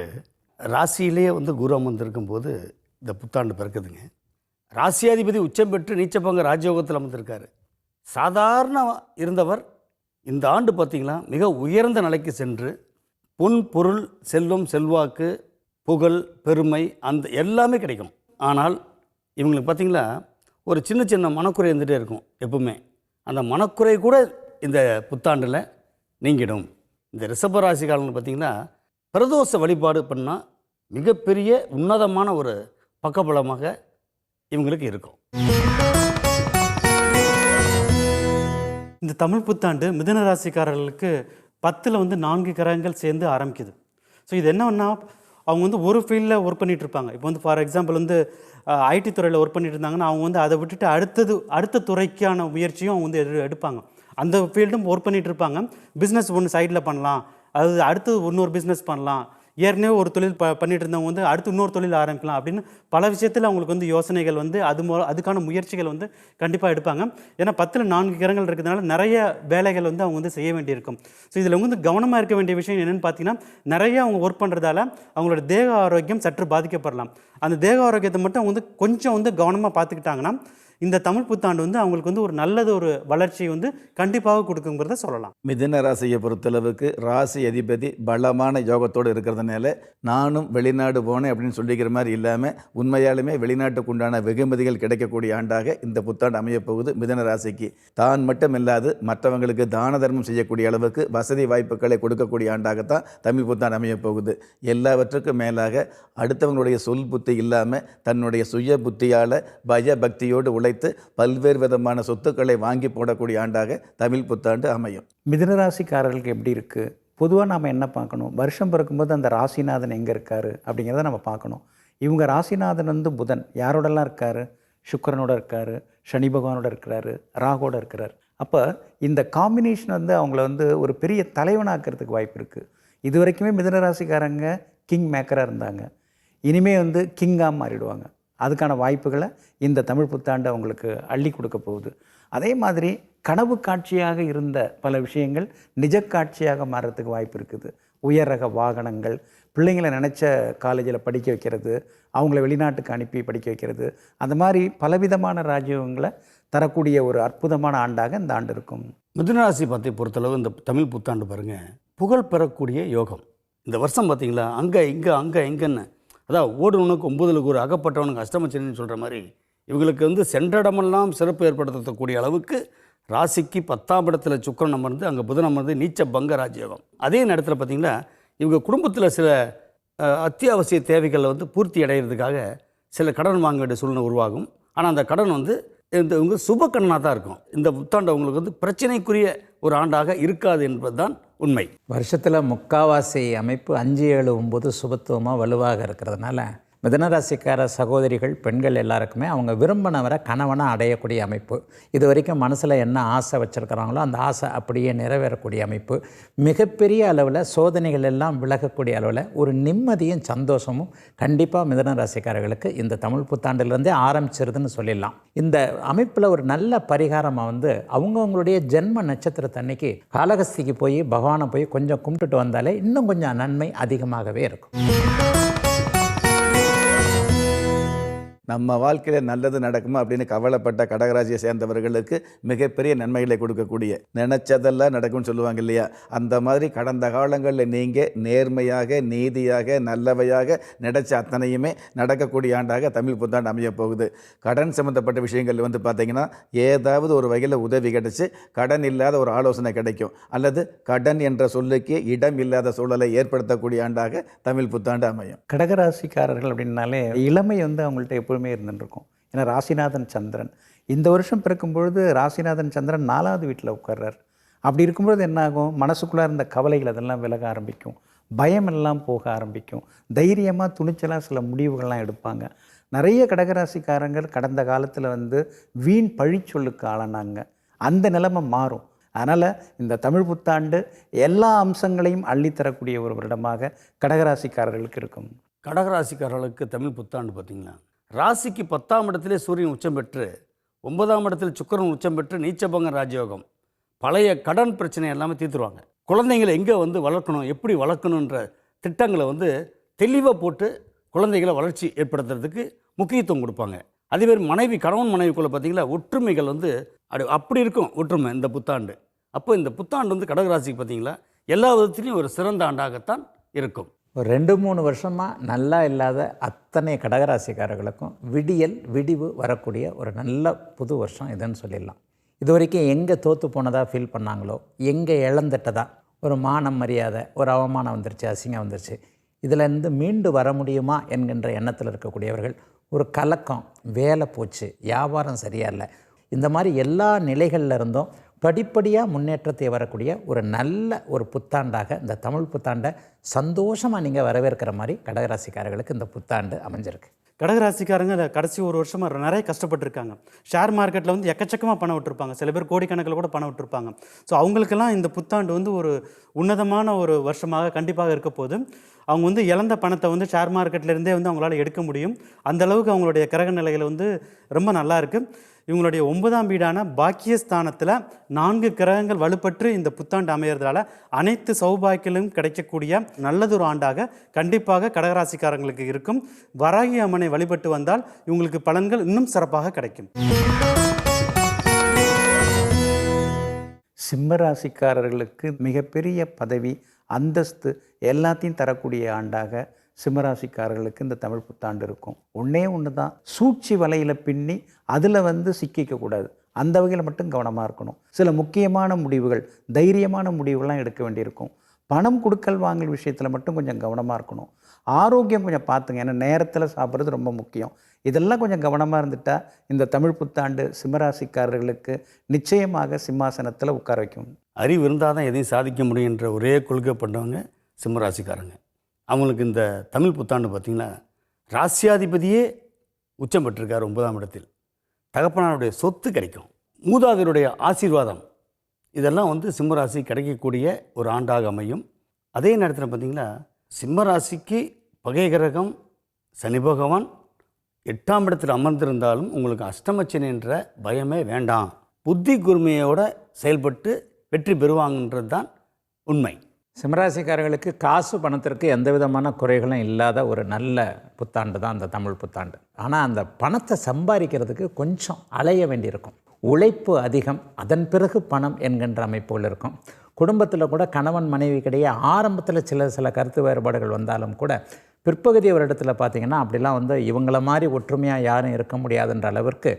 ராசியிலேயே வந்து குரு அமர்ந்திருக்கும் போது இந்த புத்தாண்டு பிறக்குதுங்க. ராசியாதிபதி உச்சம் பெற்று நீச்சபங்க ராஜயோகத்தில் அமர்ந்திருக்காரு. சாதாரண இருந்தவர் இந்த ஆண்டு பார்த்திங்கன்னா மிக உயர்ந்த நிலைக்கு சென்று பொன், பொருள், செல்வம், செல்வாக்கு, புகழ், பெருமை அந்த எல்லாமே கிடைக்கும். ஆனால் இவங்களுக்கு பார்த்திங்களா ஒரு சின்ன சின்ன மனக்குறை இருந்துகிட்டே இருக்கும் எப்பவுமே. அந்த மனக்குறை கூட இந்த புத்தாண்டில் நீங்கிடும். இந்த ரிஷபராசிக்காரங்களுக்கு பார்த்திங்கன்னா பிரதோஷ வழிபாடு பண்ணால் மிகப்பெரிய உன்னதமான ஒரு பக்கபலமாக இவங்களுக்கு இருக்கும்.
இந்த தமிழ் புத்தாண்டு மிதுன ராசிக்காரர்களுக்கு 10ல் வந்து 4 கிரகங்கள் சேர்ந்து ஆரம்பிக்குது. ஸோ இது என்னன்னா அவங்க வந்து ஒரு ஃபீல்டில் ஒர்க் பண்ணிகிட்டு இருப்பாங்க. இப்போ வந்து ஃபார் எக்ஸாம்பிள் வந்து ஐடி துறையில் ஒர்க் பண்ணிட்டு இருந்தாங்கன்னா அவங்க வந்து அதை விட்டுட்டு அடுத்த துறைக்கான முயற்சியும் அவங்க வந்து எடுப்பாங்க. அந்த ஃபீல்டும் ஒர்க் பண்ணிகிட்டு இருப்பாங்க. பிஸ்னஸ் ஒன்று சைடில் பண்ணலாம், அதாவது அடுத்து இன்னொரு பிஸ்னஸ் பண்ணலாம், ஏற்கனவே ஒரு தொழில் பண்ணிட்டு இருந்தவங்க வந்து அடுத்து இன்னொரு தொழில் ஆரம்பிக்கலாம் அப்படின்னு பல விஷயத்தில் அவங்களுக்கு வந்து யோசனைகள் வந்து அதுக்கான முயற்சிகள் வந்து கண்டிப்பாக எடுப்பாங்க. ஏன்னா 10ல் 4 கிரகங்கள் இருக்கிறதுனால நிறைய வேலைகள் வந்து அவங்க வந்து செய்ய வேண்டியிருக்கும். ஸோ இதில் வந்து கவனமாக இருக்க வேண்டிய விஷயம் என்னென்னு பார்த்தீங்கன்னா, நிறைய அவங்க ஒர்க் பண்ணுறதால அவங்களோட தேக ஆரோக்கியம் சற்று பாதிக்கப்படலாம். அந்த தேக ஆரோக்கியத்தை மட்டும் அவங்க வந்து கொஞ்சம் வந்து கவனமாக பார்த்துக்கிட்டாங்கன்னா இந்த தமிழ் புத்தாண்டு வந்து அவங்களுக்கு வந்து ஒரு நல்லது ஒரு வளர்ச்சியை வந்து கண்டிப்பாக கொடுக்குங்கிறத சொல்லலாம்.
மிதுன ராசியை பொறுத்தளவுக்கு ராசி அதிபதி பலமான யோகத்தோடு இருக்கிறதுனால நானும் வெளிநாடு போனேன் அப்படின்னு சொல்லிக்கிற மாதிரி இல்லாமல் உண்மையாலுமே வெளிநாட்டுக்கு உண்டான வெகுமதிகள் கிடைக்கக்கூடிய ஆண்டாக இந்த புத்தாண்டு அமையப்போகுது. மிதுன ராசிக்கு தான் மட்டும் இல்லாது மற்றவங்களுக்கு தான தர்மம் செய்யக்கூடிய அளவுக்கு வசதி வாய்ப்புகளை கொடுக்கக்கூடிய ஆண்டாகத்தான் தமிழ் புத்தாண்டு அமையப்போகுது. எல்லாவற்றுக்கும் மேலாக அடுத்தவங்களுடைய சொல் புத்தி இல்லாமல் தன்னுடைய சுய புத்தியால் பயபக்தியோடு உழைத்து பல்வேறு விதமான சொத்துக்களை வாங்கி போடக்கூடிய ஆண்டாக தமிழ் புத்தாண்டு அமையும்.
மிதுனராசிக்காரர்களுக்கு எப்படி இருக்குது? பொதுவாக நாம் என்ன பார்க்கணும், வருஷம் பிறக்கும்போது அந்த ராசிநாதன் எங்கே இருக்கார் அப்படிங்கிறத நம்ம பார்க்கணும். இவங்க ராசிநாதன் வந்து புதன் யாரோடலாம் இருக்கார்? சுக்கிரனோட இருக்கார், சனி பகவானோட இருக்கிறாரு, ராகோட இருக்கிறார். அப்போ இந்த காம்பினேஷன் வந்து அவங்கள வந்து ஒரு பெரிய தலைவனாக்கிறதுக்கு வாய்ப்பு இருக்குது. இது வரைக்குமே மிதுனராசிக்காரங்க கிங் மேக்கராக இருந்தாங்க, இனிமேல் வந்து கிங்காக மாறிடுவாங்க. அதுக்கான வாய்ப்புகளை இந்த தமிழ் புத்தாண்டு அவங்களுக்கு அள்ளி கொடுக்க போகுது. அதே மாதிரி கனவு காட்சியாக இருந்த பல விஷயங்கள் நிஜ காட்சியாக மாறுறதுக்கு வாய்ப்பு இருக்குது. உயர் ரக வாகனங்கள், பிள்ளைங்களை நினச்ச காலேஜில் படிக்க வைக்கிறது, அவங்கள வெளிநாட்டுக்கு அனுப்பி படிக்க வைக்கிறது, அந்த மாதிரி பலவிதமான ராஜ்யங்களை தரக்கூடிய ஒரு அற்புதமான ஆண்டாக இந்த ஆண்டு இருக்கும்.
மிதுனராசி பற்றி பொறுத்தளவு இந்த தமிழ் புத்தாண்டு பாருங்கள், புகழ் பெறக்கூடிய யோகம். இந்த வருஷம் பார்த்திங்களா, அங்கே இங்கேன்னு அதான் ஓடுனவனுக்கு 9ல் ஒரு அகப்பட்டவனுக்கு அஷ்டமச்சனின்னு சொல்கிற மாதிரி இவங்களுக்கு வந்து சென்றடமெல்லாம் சிறப்பு ஏற்படுத்தக்கூடிய அளவுக்கு ராசிக்கு 10ஆம் இடத்துல சுக்கிரன் அமர்ந்து அங்கே புதன் அமர்ந்து நீச்ச பங்க ராஜயோகம். அதே நேரத்தில் பார்த்திங்கன்னா இவங்க குடும்பத்தில் சில அத்தியாவசிய தேவைகளை வந்து பூர்த்தி அடைகிறதுக்காக சில கடன் வாங்க வேண்டிய சூழ்நிலை உருவாகும். ஆனால் அந்த கடன் வந்து இவங்க சுப கடனாக தான் இருக்கும். இந்த புத்தாண்டு அவங்களுக்கு வந்து பிரச்சனைக்குரிய ஒரு ஆண்டாக இருக்காது என்பது தான் உண்மை.
வருஷத்தில் முக்காவாசி அமைப்பு 5, 7, 9 சுபத்துவமாக வலுவாக இருக்கிறதுனால மிதுனராசிக்கார சகோதரிகள் பெண்கள் எல்லாருக்குமே அவங்க விரும்பினவரை கணவனாக அடையக்கூடிய அமைப்பு. இது வரைக்கும் மனசில் என்ன ஆசை வச்சுருக்கிறாங்களோ அந்த ஆசை அப்படியே நிறைவேறக்கூடிய அமைப்பு. மிகப்பெரிய அளவில் சோதனைகள் எல்லாம் விலகக்கூடிய அளவில் ஒரு நிம்மதியும் சந்தோஷமும் கண்டிப்பாக மிதுனராசிக்காரர்களுக்கு இந்த தமிழ் புத்தாண்டிலிருந்தே ஆரம்பிச்சிருதுன்னு சொல்லிடலாம். இந்த அமைப்பில் ஒரு நல்ல பரிகாரமாக வந்து அவங்கவுங்களுடைய ஜென்ம நட்சத்திரத்தன்னைக்கு காளகஸ்திக்கு போய் பகவானை போய் கொஞ்சம் கும்பிட்டுட்டு வந்தாலே இன்னும் கொஞ்சம் நன்மை அதிகமாகவே இருக்கும்.
நம்ம வாழ்க்கையில் நல்லது நடக்குமா அப்படின்னு கவலைப்பட்ட கடகராசியை சேர்ந்தவர்களுக்கு மிகப்பெரிய நன்மைகளை கொடுக்கக்கூடிய, நினச்சதெல்லாம் நடக்கும்னு சொல்லுவாங்க இல்லையா, அந்த மாதிரி கடந்த காலங்களில் நீங்கள் நேர்மையாக நீதியாக நல்லவையாக நினைச்ச அத்தனையுமே நடக்கக்கூடிய ஆண்டாக தமிழ் புத்தாண்டு அமைய போகுது. கடன் சம்மந்தப்பட்ட விஷயங்கள் வந்து பார்த்திங்கன்னா ஏதாவது ஒரு வகையில் உதவி கிடைச்சி கடன் இல்லாத ஒரு ஆலோசனை கிடைக்கும், அல்லது கடன் என்ற சொல்லுக்கு இடம் இல்லாத சூழலை ஏற்படுத்தக்கூடிய ஆண்டாக தமிழ் புத்தாண்டு அமையும்.
கடகராசிக்காரர்கள் அப்படின்னாலே இளமை வந்து அவங்கள்ட்ட எப்பொழுதுமே இருந்துருக்கும். ஏன்னா ராசிநாதன் சந்திரன் இந்த வருஷம் பிறக்கும் பொழுது ராசிநாதன் சந்திரன் 4வது வீட்டில் உட்கார்றார். அப்படி இருக்கும்பொழுது என்னாகும், மனசுக்குள்ளே இருந்த கவலைகள் அதெல்லாம் விலக ஆரம்பிக்கும், பயம் எல்லாம் போக ஆரம்பிக்கும், தைரியமாக துணிச்சலாக சில முடிவுகள்லாம் எடுப்பாங்க. நிறைய கடகராசிக்காரங்கள் கடந்த காலத்தில் வந்து வீண் பழிச்சொல்லுக்கு ஆளானாங்க, அந்த நிலைமை மாறும். அதனால் இந்த தமிழ் புத்தாண்டு எல்லா அம்சங்களையும் அள்ளித்தரக்கூடிய ஒரு வருடமாக கடகராசிக்காரர்களுக்கு இருக்கும்.
கடகராசிக்காரர்களுக்கு தமிழ் புத்தாண்டு பார்த்திங்கன்னா ராசிக்கு 10ஆம் இடத்திலே சூரியன் உச்சம் பெற்று 9ஆம் இடத்தில் சுக்கிரன் உச்சம் பெற்று நீச்சபங்க ராஜயோகம். பழைய கடன் பிரச்சனை எல்லாமே தீர்த்துருவாங்க. குழந்தைங்களை எங்கே வந்து வளர்க்கணும், எப்படி வளர்க்கணுன்ற திட்டங்களை வந்து தெளிவாக போட்டு குழந்தைகளை வளர்ச்சி ஏற்படுத்துறதுக்கு முக்கியத்துவம் கொடுப்பாங்க. அதேமாதிரி கணவன் மனைவிக்குள்ளே பார்த்திங்களா ஒற்றுமைகள் வந்து அப்படி இருக்கும் ஒற்றுமை இந்த புத்தாண்டு. அப்போ இந்த புத்தாண்டு வந்து கடகராசிக்கு பார்த்திங்களா எல்லா விதத்துலேயும் ஒரு சிறந்த ஆண்டாகத்தான் இருக்கும்.
ஒரு 2-3 வருஷமாக நல்லா இல்லாத அத்தனை கடகராசிக்காரர்களுக்கும் விடிவு வரக்கூடிய ஒரு நல்ல புது வருஷம் இதுன்னு சொல்லிடலாம். இது வரைக்கும் எங்கே தோற்று போனதாக ஃபீல் பண்ணாங்களோ, எங்கே இழந்துட்டதா ஒரு மானம் மரியாதை ஒரு அவமானம் வந்துருச்சு, அசிங்கம் வந்துருச்சு, இதிலேருந்து மீண்டு வர முடியுமா என்கின்ற எண்ணத்தில் இருக்கக்கூடியவர்கள், ஒரு கலக்கம், வேலை போச்சு, வியாபாரம் சரியா இல்லை, இந்த மாதிரி எல்லா நிலைகளில் இருந்தும் படிப்படியாக முன்னேற்றத்தை வரக்கூடிய ஒரு நல்ல ஒரு புத்தாண்டாக இந்த தமிழ் புத்தாண்டை சந்தோஷமாக நீங்கள் வரவேற்கிற மாதிரி கடகராசிக்காரர்களுக்கு இந்த புத்தாண்டு அமைஞ்சிருக்கு.
கடகராசிக்காரங்க கடைசி ஒரு வருஷமாக நிறைய கஷ்டப்பட்டுருக்காங்க. ஷேர் மார்க்கெட்டில் வந்து எக்கச்சக்கமாக பணம் விட்டுருப்பாங்க, சில பேர் கோடிக்கணக்கில் கூட பணம் விட்டுருப்பாங்க. ஸோ அவங்களுக்கெல்லாம் இந்த புத்தாண்டு வந்து ஒரு உன்னதமான ஒரு வருஷமாக கண்டிப்பாக இருக்க போது. அவங்க வந்து இழந்த பணத்தை வந்து ஷேர் மார்க்கெட்லேருந்தே வந்து அவங்களால எடுக்க முடியும். அந்த அளவுக்கு அவங்களுடைய கிரக நிலைகள் வந்து ரொம்ப நல்லா இருக்குது. இவங்களுடைய 9ஆம் வீடான பாக்கியஸ்தானத்தில் 4 கிரகங்கள் வலுப்பற்று இந்த புத்தாண்டு அமையிறதால அனைத்து சௌபாக்கியங்களும் கிடைக்கக்கூடிய நல்லதொரு ஆண்டாக கண்டிப்பாக கடகராசிக்காரங்களுக்கு இருக்கும். வராகி அம்மனை வழிபட்டு வந்தால் இவங்களுக்கு பலன்கள் இன்னும் சிறப்பாக கிடைக்கும்.
சிம்ம ராசிக்காரர்களுக்கு மிகப்பெரிய பதவி, அந்தஸ்து எல்லாத்தையும் தரக்கூடிய ஆண்டாக சிம்மராசிக்காரர்களுக்கு இந்த தமிழ் புத்தாண்டு இருக்கும். ஒன்றே ஒன்று தான், சூழ்ச்சி வலையில் பின்னி அதில் வந்து சிக்கிக்கக்கூடாது. அந்த வகையில் மட்டும் கவனமாக இருக்கணும். சில முக்கியமான முடிவுகள், தைரியமான முடிவுகள்லாம் எடுக்க வேண்டியிருக்கும். பணம் கொடுக்கல் வாங்கல் விஷயத்தில் மட்டும் கொஞ்சம் கவனமாக இருக்கணும். ஆரோக்கியம் கொஞ்சம் பார்த்துங்க, ஏன்னா நேரத்தில் சாப்பிட்றது ரொம்ப முக்கியம். இதெல்லாம் கொஞ்சம் கவனமாக இருந்துட்டால் இந்த தமிழ் புத்தாண்டு சிம்மராசிக்காரர்களுக்கு நிச்சயமாக சிம்மாசனத்தில் உட்கார வைக்கும்.
அறிவு இருந்தால் தான் எதையும் சாதிக்க முடியுன்ற ஒரே கொள்கைப்பட்டவங்க சிம்மராசிக்காரங்க. அவங்களுக்கு இந்த தமிழ் புத்தாண்டு பார்த்திங்கன்னா ராசியாதிபதியே உச்சம் பெற்றிருக்கார் 9ஆம் இடத்தில். தகப்பனாருடைய சொத்து கிடைக்கும், மூதாதையருடைய ஆசீர்வாதம், இதெல்லாம் வந்து சிம்மராசி கிடைக்கக்கூடிய ஒரு ஆண்டாக அமையும். அதே நேரத்தில் பார்த்திங்கன்னா சிம்மராசிக்கு பகை கிரகம் சனி பகவான் 8ஆம் இடத்தில் அமர்ந்திருந்தாலும் உங்களுக்கு அஷ்டமச்சனி என்ற பயமே வேண்டாம். புத்தி கூர்மையோட செயல்பட்டு வெற்றி பெறுவாங்கன்றது தான் உண்மை.
சிம்மராசிக்காரர்களுக்கு காசு பணத்திற்கு எந்த விதமான குறைகளும் இல்லாத ஒரு நல்ல புத்தாண்டு தான் அந்த தமிழ் புத்தாண்டு. ஆனால் அந்த பணத்தை சம்பாதிக்கிறதுக்கு கொஞ்சம் அலைய வேண்டியிருக்கும். உழைப்பு அதிகம், அதன் பிறகு பணம் என்கின்ற அமைப்புகள் இருக்கும். குடும்பத்தில் கூட கணவன் மனைவிக்கிடையே ஆரம்பத்தில் சில கருத்து வேறுபாடுகள் வந்தாலும் கூட பிற்பகுதி வருடத்தில் பார்த்திங்கன்னா அப்படிலாம் வந்து இவங்கள மாதிரி ஒற்றுமையாக யாரும் இருக்க முடியாதுன்ற அளவிற்கு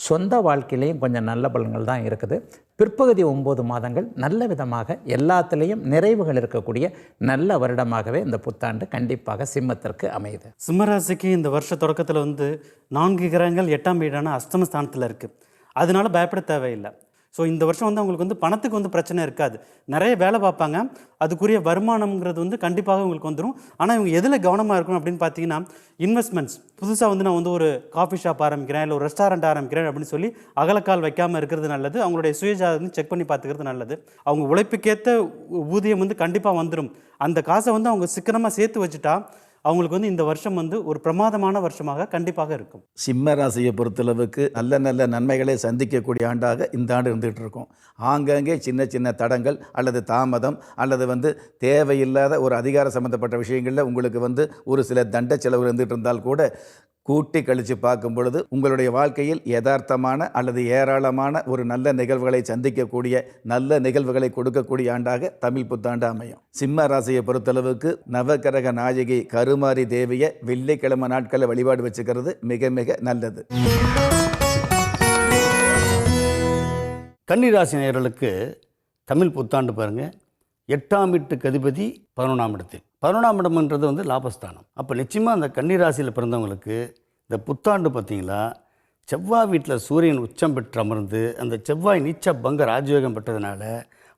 சொந்த வாழ்க்கையிலையும் கொஞ்சம் நல்ல பலன்கள் தான் இருக்குது. பிற்பகுதி 9 மாதங்கள் நல்ல விதமாக எல்லாத்துலேயும் நிறைவுகள் இருக்கக்கூடிய நல்ல வருடமாகவே இந்த புத்தாண்டு கண்டிப்பாக சிம்மத்திற்கு அமையுது.
சிம்மராசிக்கு இந்த வருஷ தொடக்கத்தில் வந்து 4 கிரகங்கள் 8ஆம் வீடான அஷ்டமஸ்தானத்தில் இருக்குது. அதனால பயப்பட தேவையில்லை. ஸோ இந்த வருஷம் வந்து அவங்களுக்கு வந்து பணத்துக்கு வந்து பிரச்சனை இருக்காது. நிறைய வேலை பார்ப்பாங்க, அதுக்குரிய வருமானம்ங்கிறது வந்து கண்டிப்பாக உங்களுக்கு வந்துடும். ஆனால் இவங்க எதில் கவனமாக இருக்கணும் அப்படின்னு பார்த்தீங்கன்னா, இன்வெஸ்ட்மெண்ட்ஸ் புதுசாக வந்து நான் வந்து ஒரு காஃபி ஷாப் ஆரம்பிக்கிறேன், இல்லை ஒரு ரெஸ்டாரண்ட் ஆரம்பிக்கிறேன் அப்படின்னு சொல்லி அகலக்கால் வைக்காமல் இருக்கிறது நல்லது. அவங்களுடைய சுயஜாதகம் செக் பண்ணி பார்த்துக்கிறது நல்லது. அவங்க உழைப்புக்கேற்ற ஊதியம் வந்து கண்டிப்பாக வந்துடும். அந்த காசை வந்து அவங்க சிக்கனமாக சேர்த்து வச்சுட்டா அவங்களுக்கு வந்து இந்த வருஷம் வந்து ஒரு பிரமாதமான வருஷமாக கண்டிப்பாக இருக்கும்.
சிம்ம ராசியை பொறுத்தளவுக்கு நல்ல நல்ல நன்மைகளை சந்திக்கக்கூடிய ஆண்டாக இந்த ஆண்டு இருந்துகிட்டு இருக்கும். ஆங்காங்கே சின்ன சின்ன தடங்கள் அல்லது தாமதம் அல்லது வந்து தேவையில்லாத ஒரு அதிகார சம்பந்தப்பட்ட விஷயங்களில் உங்களுக்கு வந்து ஒரு சில தண்ட செலவு இருந்துகிட்டு இருந்தால் கூட கூட்டி கழித்து பார்க்கும் பொழுது உங்களுடைய வாழ்க்கையில் யதார்த்தமான அல்லது ஏராளமான ஒரு நல்ல நிகழ்வுகளை சந்திக்கக்கூடிய நல்ல நிகழ்வுகளை கொடுக்கக்கூடிய ஆண்டாக தமிழ் புத்தாண்டு அமையும். சிம்ம ராசியை பொறுத்தளவுக்கு நவகிரக நாயகி கருமாரி தேவியை வெள்ளிக்கிழமை நாட்களில் வழிபாடு வச்சுக்கிறது மிக மிக நல்லது.
கன்னிராசி நேயர்களுக்கு தமிழ் புத்தாண்டு பாருங்கள், 8ஆம் வீட்டுக்கு அதிபதி 11ஆம் இடத்தில். 11ஆம் இடம்ன்றது வந்து லாபஸ்தானம். அப்போ நிச்சயமாக அந்த கன்னிராசியில் பிறந்தவங்களுக்கு இந்த புத்தாண்டு பார்த்திங்களா, செவ்வாய் வீட்டில் சூரியன் உச்சம் பெற்று அமர்ந்து அந்த செவ்வாய் நீச்ச பங்க ராஜயோகம் பெற்றதுனால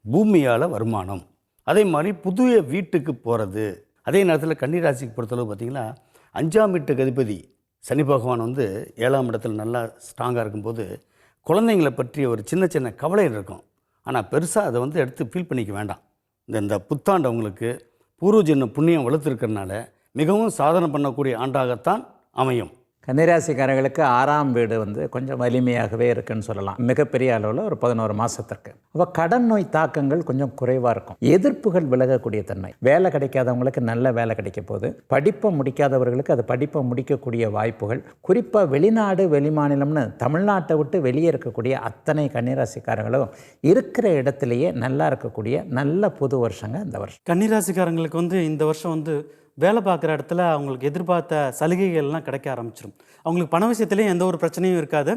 பூமியால் வருமானம், அதே மாதிரி புதிய வீட்டுக்கு போகிறது. அதே நேரத்தில் கன்னிராசிக்கு பொறுத்தளவு பார்த்திங்கன்னா 5ஆம் வீட்டுக்கு அதிபதி சனி பகவான் வந்து 7ஆம் இடத்துல நல்லா ஸ்ட்ராங்காக இருக்கும்போது குழந்தைங்களை பற்றிய ஒரு சின்ன சின்ன கவலை இருக்கும். ஆனால் பெருசாக அதை வந்து எடுத்து ஃபீல் பண்ணிக்க வேண்டாம். இந்த புத்தாண்டு அவங்களுக்கு பூர்வ ஜென்ம புண்ணியம் வளர்த்துருக்கிறதுனால மிகவும் சாதனை பண்ணக்கூடிய ஆண்டாகத்தான் அமையும்.
கன்னிராசிக்காரர்களுக்கு 6ஆம் வீடு வந்து கொஞ்சம் வலிமையாகவே இருக்குன்னு சொல்லலாம். மிகப்பெரிய அளவில் ஒரு 11 மாதத்திற்கு. அப்போ கடன் நோய் தாக்கங்கள் கொஞ்சம் குறைவாக இருக்கும். எதிர்ப்புகள் விலகக்கூடிய தன்மை. வேலை கிடைக்காதவங்களுக்கு நல்ல வேலை கிடைக்க போகுது. படிப்பை முடிக்காதவர்களுக்கு அது படிப்பை முடிக்கக்கூடிய வாய்ப்புகள். குறிப்பாக வெளிநாடு வெளிமாநிலம்னு தமிழ்நாட்டை விட்டு வெளியே இருக்கக்கூடிய அத்தனை கன்னிராசிக்காரங்களும் இருக்கிற இடத்துலையே நல்லா இருக்கக்கூடிய நல்ல புது வருஷங்க இந்த வருஷம்.
கன்னிராசிக்காரங்களுக்கு வந்து இந்த வருஷம் வந்து வேலை பார்க்குற இடத்துல அவங்களுக்கு எதிர்பார்த்த சலுகைகள்லாம் கிடைக்க ஆரம்பிச்சிடும். அவங்களுக்கு பண விஷயத்துலேயும் எந்த ஒரு பிரச்சனையும் இருக்காது.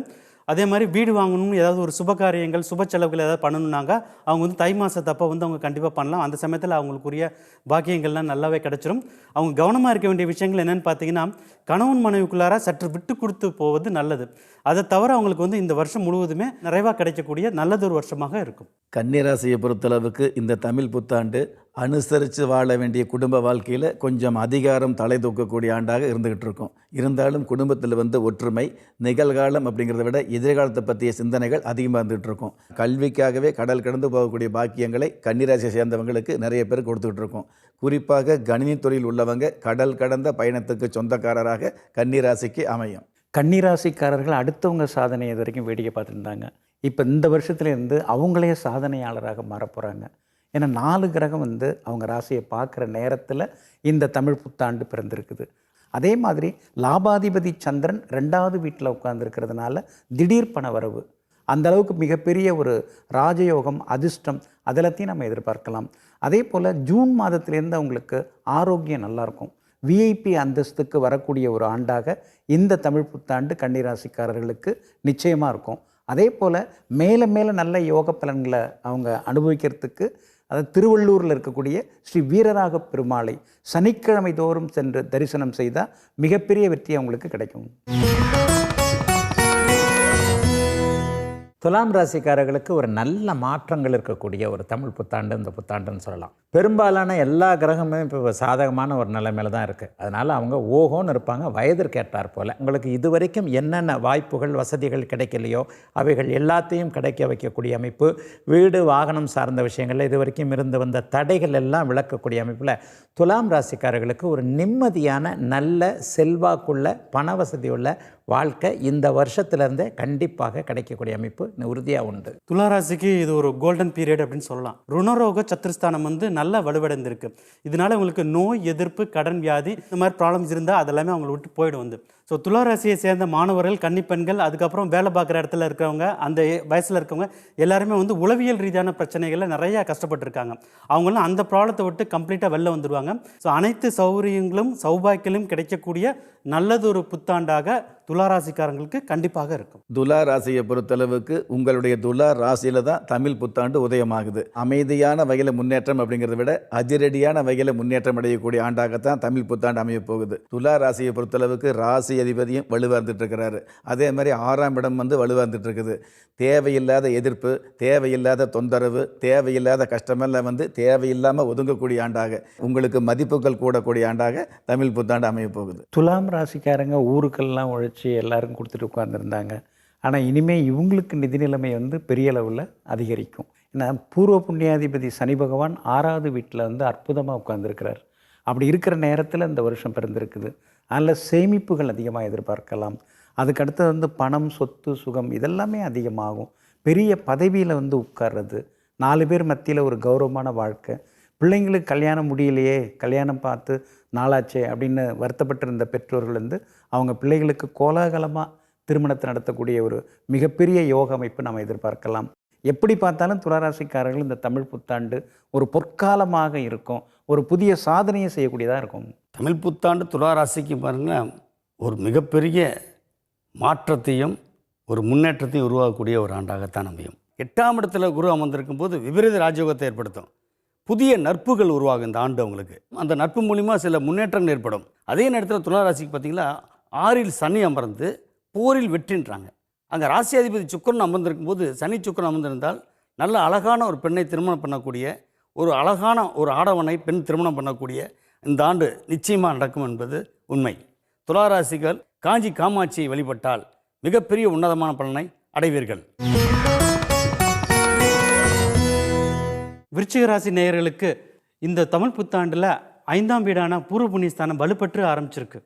அதே மாதிரி வீடு வாங்கணும்னு ஏதாவது ஒரு சுப காரியங்கள் சுப செலவுகள் ஏதாவது பண்ணணுன்னாங்க அவங்க வந்து தை மாதத்தப்போ வந்து அவங்க கண்டிப்பாக பண்ணலாம். அந்த சமயத்தில் அவங்களுக்குரிய பாக்கியங்கள்லாம் நல்லாவே கிடச்சிரும். அவங்க கவனமாக இருக்க வேண்டிய விஷயங்கள் என்னென்னு பார்த்தீங்கன்னா, கணவன் மனைவிக்குள்ளார சற்று விட்டு கொடுத்து போவது நல்லது. அதை தவிர அவங்களுக்கு வந்து இந்த வருஷம் முழுவதுமே நிறைவாக கிடைக்கக்கூடிய நல்லதொரு வருஷமாக இருக்கும்.
கன்னிராசியை பொறுத்தளவுக்கு இந்த தமிழ் புத்தாண்டு அனுசரித்து வாழ வேண்டிய குடும்ப வாழ்க்கையில் கொஞ்சம் அதிகாரம் தலை தூக்கக்கூடிய ஆண்டாக இருந்துகிட்டு இருக்கும். இருந்தாலும் குடும்பத்தில் ஒற்றுமை, நிகழ்காலம் அப்படிங்கிறத விட எதிர்காலத்தை பற்றிய சிந்தனைகள் அதிகமாக இருந்துகிட்டு இருக்கும். கல்விக்காகவே கடல் கடந்து போகக்கூடிய பாக்கியங்களை கன்னிராசியை சேர்ந்தவங்களுக்கு நிறைய பேர் கொடுத்துக்கிட்டு இருக்கோம். குறிப்பாக கணினித்துறையில் உள்ளவங்க கடல் கடந்த பயணத்துக்கு சொந்தக்காரராக கன்னிராசிக்கு அமையும்.
கன்னிராசிக்காரர்கள் அடுத்தவங்க சாதனை இது வரைக்கும் வேடிக்கை பார்த்துருந்தாங்க. இப்போ இந்த வருஷத்துலேருந்து அவங்களே சாதனையாளராக மாறப் போகிறாங்க. ஏன்னா 4 கிரகம் அவங்க ராசியை பார்க்குற நேரத்தில் இந்த தமிழ் புத்தாண்டு பிறந்திருக்குது. அதே மாதிரி லாபாதிபதி சந்திரன் 2வது வீட்டில் உட்கார்ந்துருக்கிறதுனால திடீர் பண வரவு, அந்த அளவுக்கு மிகப்பெரிய ஒரு ராஜயோகம், அதிர்ஷ்டம் அதெல்லாத்தையும் நம்ம எதிர்பார்க்கலாம். அதே போல் ஜூன் மாதத்துலேருந்து அவங்களுக்கு ஆரோக்கியம் நல்லாயிருக்கும். விஐபி அந்தஸ்துக்கு வரக்கூடிய ஒரு ஆண்டாக இந்த தமிழ் புத்தாண்டு கன்னிராசிக்காரர்களுக்கு நிச்சயமாக இருக்கும். அதே போல் மேலே மேலே நல்ல யோக பலன்களை அவங்க அனுபவிக்கிறதுக்கு, அதாவது திருவள்ளூரில் இருக்கக்கூடிய ஸ்ரீ வீரராக பெருமாளை சனிக்கிழமை தோறும் சென்று தரிசனம் செய்தால் மிகப்பெரிய வெற்றி அவங்களுக்கு கிடைக்கும்.
துலாம் ராசிக்காரர்களுக்கு ஒரு நல்ல மாற்றங்கள் இருக்கக்கூடிய ஒரு தமிழ் புத்தாண்டு இந்த புத்தாண்டுன்னு சொல்லலாம். பெரும்பாலான எல்லா கிரகமும் இப்போ சாதகமான ஒரு நிலைமையில தான் இருக்குது. அதனால் அவங்க ஓஹோன்னு இருப்பாங்க, வயதிற்கு ஏற்றார் போல். உங்களுக்கு இதுவரைக்கும் என்னென்ன வாய்ப்புகள் வசதிகள் கிடைக்கலையோ அவைகள் எல்லாத்தையும் கிடைக்க வைக்கக்கூடிய அமைப்பு, வீடு வாகனம் சார்ந்த விஷயங்களில் இது வரைக்கும் இருந்து வந்த தடைகள் எல்லாம் விளக்கக்கூடிய அமைப்பில் துலாம் ராசிக்காரர்களுக்கு ஒரு நிம்மதியான நல்ல செல்வாக்குள்ள பண வசதியுள்ள வாழ்க்கை இந்த வருஷத்துலேருந்தே கண்டிப்பாக கிடைக்கக்கூடிய அமைப்பு உறுதியாக உண்டு.
துளாராசிக்கு இது ஒரு கோல்டன் பீரியட் அப்படின்னு சொல்லலாம். ருணரோக சத்துருஸ்தானம் நல்ல வலுவடைந்திருக்கு. இதனால உங்களுக்கு நோய் எதிர்ப்பு, கடன் வியாதி இந்த மாதிரி ப்ராப்ளம்ஸ் இருந்தால் அதெல்லாமே அவங்களை விட்டு போயிடும். ஸோ துளாராசியை சேர்ந்த மாணவர்கள், கன்னிப்பெண்கள், அதுக்கப்புறம் வேலை பார்க்குற இடத்துல இருக்கிறவங்க, அந்த வயசில் இருக்கவங்க எல்லாருமே உளவியல் ரீதியான பிரச்சனைகளில் நிறையா கஷ்டப்பட்டுருக்காங்க. அவங்களாம் அந்த ப்ராப்ளத்தை விட்டு கம்ப்ளீட்டாக வெளில வந்துடுவாங்க. ஸோ அனைத்து சௌகரியங்களும் சௌபாக்கியங்களும் கிடைக்கக்கூடிய நல்லதொரு புத்தாண்டாக துளாராசிக்காரங்களுக்கு கண்டிப்பாக இருக்கும்.
துலா ராசியை பொறுத்தளவுக்கு உங்களுடைய துலா ராசியில் தான் தமிழ் புத்தாண்டு உதயமாகுது. அமைதியான வகையில் முன்னேற்றம் அப்படிங்கிறத விட அதிரடியான வகையில் முன்னேற்றம் அடையக்கூடிய ஆண்டாகத்தான் தமிழ் புத்தாண்டு அமைய போகுது. துலா ராசியை பொறுத்தளவுக்கு ராசி அதிபதியும் வலுவாக இருந்துட்டு இருக்கிறாரு. அதே மாதிரி 6ஆம் இடம் வலுவாக இருந்துட்டு இருக்குது. தேவையில்லாத எதிர்ப்பு, தேவையில்லாத தொந்தரவு, தேவையில்லாத கஷ்டமெல்லாம் தேவையில்லாமல் ஒதுங்கக்கூடிய ஆண்டாக, உங்களுக்கு மதிப்புகள் கூடக்கூடிய ஆண்டாக தமிழ் புத்தாண்டு அமைய போகுது.
துலாம் ராசிக்காரங்க ஊருக்கெல்லாம் உழைச்சி எல்லாருக்கும் கொடுத்துட்டு உட்கார்ந்துருந்தாங்க. ஆனால் இனிமேல் இவங்களுக்கு நிதி நிலைமை பெரிய அளவில் அதிகரிக்கும். ஏன்னா பூர்வ புண்ணியாதிபதி சனி பகவான் 6வது வீட்டில் அற்புதமாக உட்கார்ந்துருக்கிறார். அப்படி இருக்கிற நேரத்தில் இந்த வருஷம் பிறந்திருக்குது. அதில் சேமிப்புகள் அதிகமாக எதிர்பார்க்கலாம். அதுக்கடுத்து பணம், சொத்து, சுகம் இதெல்லாமே அதிகமாகும். பெரிய பதவியில் உட்கார்றது, 4 பேர் மத்தியில் ஒரு கௌரவமான வாழ்க்கை, பிள்ளைங்களுக்கு கல்யாணம் முடியலையே, கல்யாணம் பார்த்து நாளாச்சே அப்படின்னு வருத்தப்பட்டிருந்த பெற்றோர்கள் அவங்க பிள்ளைகளுக்கு கோலாகலமாக திருமணத்தை நடத்தக்கூடிய ஒரு மிகப்பெரிய யோக அமைப்பு நாம் எதிர்பார்க்கலாம். எப்படி பார்த்தாலும் துளாராசிக்காரர்கள் இந்த தமிழ் புத்தாண்டு ஒரு பொற்காலமாக இருக்கும், ஒரு புதிய சாதனையை செய்யக்கூடியதாக இருக்கும்.
தமிழ் புத்தாண்டு துளாராசிக்கு பாருங்கள் ஒரு மிகப்பெரிய மாற்றத்தையும் ஒரு முன்னேற்றத்தையும் உருவாக்கக்கூடிய ஒரு ஆண்டாகத்தான் அமையும். 8ஆம் இடத்துல குரு அமர்ந்திருக்கும் போது விபரீத ராஜயோகத்தை ஏற்படுத்தும். புதிய நட்புகள் உருவாகும் இந்த ஆண்டு அவங்களுக்கு. அந்த நட்பு மூலிமா சில முன்னேற்றங்கள் ஏற்படும். அதே நேரத்தில் துளாராசிக்கு பார்த்திங்கன்னா 6இல் சனி அமர்ந்து போரில் வெற்றின்றாங்க. அங்கே ராசியாதிபதி சுக்கிரன் அமர்ந்திருக்கும் போது சனி சுக்கிரன் அமர்ந்திருந்தால் நல்ல அழகான ஒரு பெண்ணை திருமணம் பண்ணக்கூடிய, ஒரு அழகான ஒரு ஆடவனை பெண் திருமணம் பண்ணக்கூடிய இந்த ஆண்டு நிச்சயமாக நடக்கும் என்பது உண்மை. துளாராசிகள் காஞ்சி காமாட்சியை வழிபட்டால் மிகப்பெரிய உன்னதமான பலனை அடைவீர்கள்.
விருச்சிக ராசி நேயர்களுக்கு இந்த தமிழ் புத்தாண்டில் 5ஆம் வீடான பூர்வ புண்ணியஸ்தானம் வலுப்பற்று ஆரம்பிச்சிருக்கு.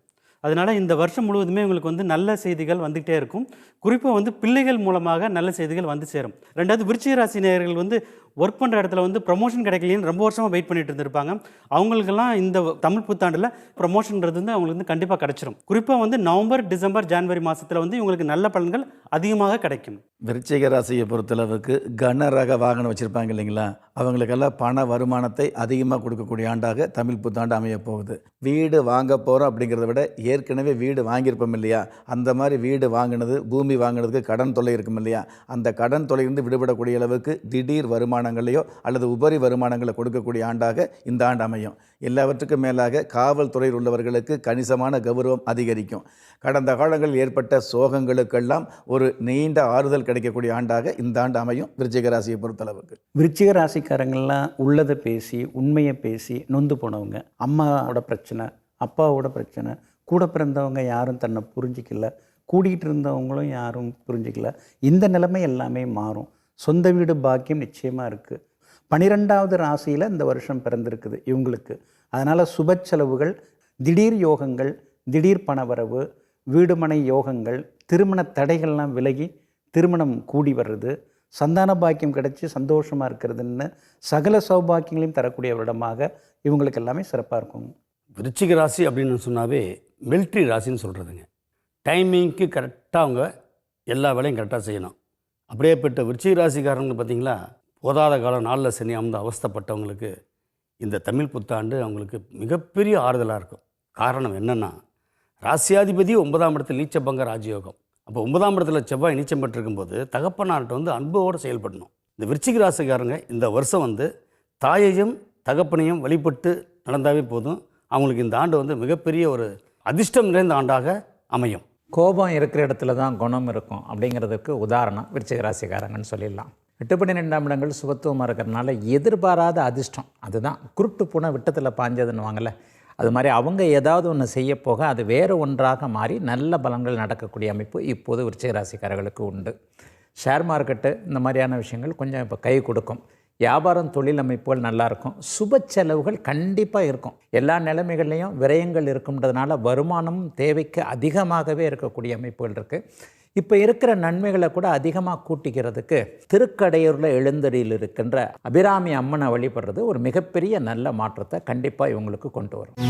அதனால் இந்த வருஷம் முழுவதுமே உங்களுக்கு நல்ல செய்திகள் வந்துகிட்டே இருக்கும். குறிப்பாக பிள்ளைகள் மூலமாக நல்ல செய்திகள் சேரும். 2வது விருச்சிக ராசி நேயர்கள் ஒர்க் பண்ணுற இடத்துல ப்ரமோஷன் கிடைக்கலன்னு ரொம்ப வருஷமாக வெயிட் பண்ணிட்டு இருந்திருப்பாங்க. அவங்களுக்கெல்லாம் இந்த தமிழ் புத்தாண்டில் ப்ரமோஷன்றது அவங்களுக்கு கண்டிப்பாக கிடைச்சிரும். குறிப்பாக நவம்பர், டிசம்பர், ஜனவரி மாதத்தில் இவங்களுக்கு நல்ல பலன்கள் அதிகமாக கிடைக்கும்.
விருச்சிக ராசியை பொறுத்தளவுக்கு கனரக வாகனம் வச்சுருப்பாங்க இல்லைங்களா, அவங்களுக்கெல்லாம் பண வருமானத்தை அதிகமாக கொடுக்கக்கூடிய ஆண்டாக தமிழ் புத்தாண்டு அமைய போகுது. வீடு வாங்க போகிறோம் அப்படிங்கிறத விட ஏற்கனவே வீடு வாங்கியிருப்போம் இல்லையா, அந்த மாதிரி வீடு வாங்கினது, பூமி வாங்கினதுக்கு கடன் தொல்லை இருக்கும் இல்லையா, அந்த கடன் தொல்லையிலிருந்து விடுபடக்கூடிய அளவுக்கு திடீர் வருமான வருமானங்களையோ அல்லது உபரி வருமானங்களை கொடுக்கக்கூடிய ஆண்டாக இந்த ஆண்டு அமையும். எல்லாவற்றுக்கும் மேலாக காவல்துறையில் உள்ளவர்களுக்கு கணிசமான கௌரவம் அதிகரிக்கும். கடந்த காலங்களில் ஏற்பட்ட சோகங்களுக்கெல்லாம் ஒரு நீண்ட ஆறுதல் கிடைக்கக்கூடிய ஆண்டாக இந்த ஆண்டு அமையும் விருச்சிக ராசியை பொறுத்தளவுக்கு.
விருச்சிக ராசிக்காரங்கள்லாம் உள்ளதை பேசி உண்மையை பேசி நொந்து போனவங்க. அம்மாவோட பிரச்சனை, அப்பாவோட பிரச்சனை, கூட பிறந்தவங்க யாரும் தன்னை புரிஞ்சிக்கல, கூடிகிட்டு இருந்தவங்களும் யாரும் புரிஞ்சிக்கல. இந்த நிலைமை எல்லாமே மாறும். சொந்த வீடு பாக்கியம் நிச்சயமாக இருக்குது. 12வது ராசியில் இந்த வருஷம் பிறந்திருக்குது இவங்களுக்கு. அதனால் சுப செலவுகள், திடீர் யோகங்கள், திடீர் பணவரவு, வீடுமனை யோகங்கள், திருமண தடைகள்லாம் விலகி திருமணம் கூடி வர்றது, சந்தான பாக்கியம் கிடைச்சி சந்தோஷமாக இருக்கிறதுன்னு சகல சௌபாக்கியங்களையும் தரக்கூடிய வருடமாக இவங்களுக்கு எல்லாமே சிறப்பாக இருக்கும்.
விருச்சிக ராசி அப்படின்னு சொன்னாவே மிலிட்ரி ராசின்னு சொல்கிறதுங்க. டைமிங்க்கு கரெக்டாக அவங்க எல்லா வேலையும் கரெக்டாக செய்யணும். அப்படியேப்பட்ட விருச்சிக ராசிக்காரங்க பார்த்திங்களா, போதாத காலம் நாளில் சனி அமர்ந்து அவஸ்தைப்பட்டவங்களுக்கு இந்த தமிழ் புத்தாண்டு அவங்களுக்கு மிகப்பெரிய ஆறுதலாக இருக்கும். காரணம் என்னென்னா, ராசியாதிபதி 9ஆம் இடத்தில் நீச்சபங்க ராஜயோகம். அப்போ 9ஆம் இடத்துல செவ்வாய் நீச்சம் பெற்றிருக்கும்போது தகப்பனார்கிட்ட அன்போடு செயல்படணும். இந்த விருச்சிக ராசிக்காரங்க இந்த வருஷம் தாயையும் தகப்பனையும் வழிபட்டு நடந்தாவே போதும். அவங்களுக்கு இந்த ஆண்டு மிகப்பெரிய ஒரு அதிர்ஷ்டம் நிறைந்த ஆண்டாக அமையும்.
கோபம் இருக்கிற இடத்துல தான் குணம் இருக்கும் அப்படிங்கிறதுக்கு உதாரணம் விருச்சிக ராசிக்காரங்கன்னு சொல்லிடலாம். 8-12 இடங்கள் சுபத்துவமாக இருக்கிறதுனால எதிர்பாராத அதிர்ஷ்டம், அதுதான் குருட்டு பூனை விட்டத்தில் பாஞ்சதுன்னு வாங்கல, அது மாதிரி அவங்க ஏதாவது ஒன்று செய்ய போக அது வேறு ஒன்றாக மாறி நல்ல பலன்கள் நடக்கக்கூடிய அமைப்பு இப்போது விருச்சிக ராசிக்காரர்களுக்கு உண்டு. ஷேர் மார்க்கெட்டு இந்த மாதிரியான விஷயங்கள் கொஞ்சம் இப்போ கை கொடுக்கும். வியாபாரம், தொழில் அமைப்புகள் நல்லாயிருக்கும். சுப செலவுகள் கண்டிப்பாக இருக்கும். எல்லா நிலைமைகள்லையும் விரயங்கள் இருக்குன்றதுனால வருமானமும் தேவைக்கு அதிகமாகவே இருக்கக்கூடிய அமைப்புகள் இருக்குது. இப்போ இருக்கிற நன்மைகளை கூட அதிகமாக கூட்டிக்கிறதுக்கு திருக்கடையூரில் எழுந்தடியில் இருக்கின்ற அபிராமி அம்மனை வழிபடுறது ஒரு மிகப்பெரிய நல்ல மாற்றத்தை கண்டிப்பாக இவங்களுக்கு கொண்டு வரும்.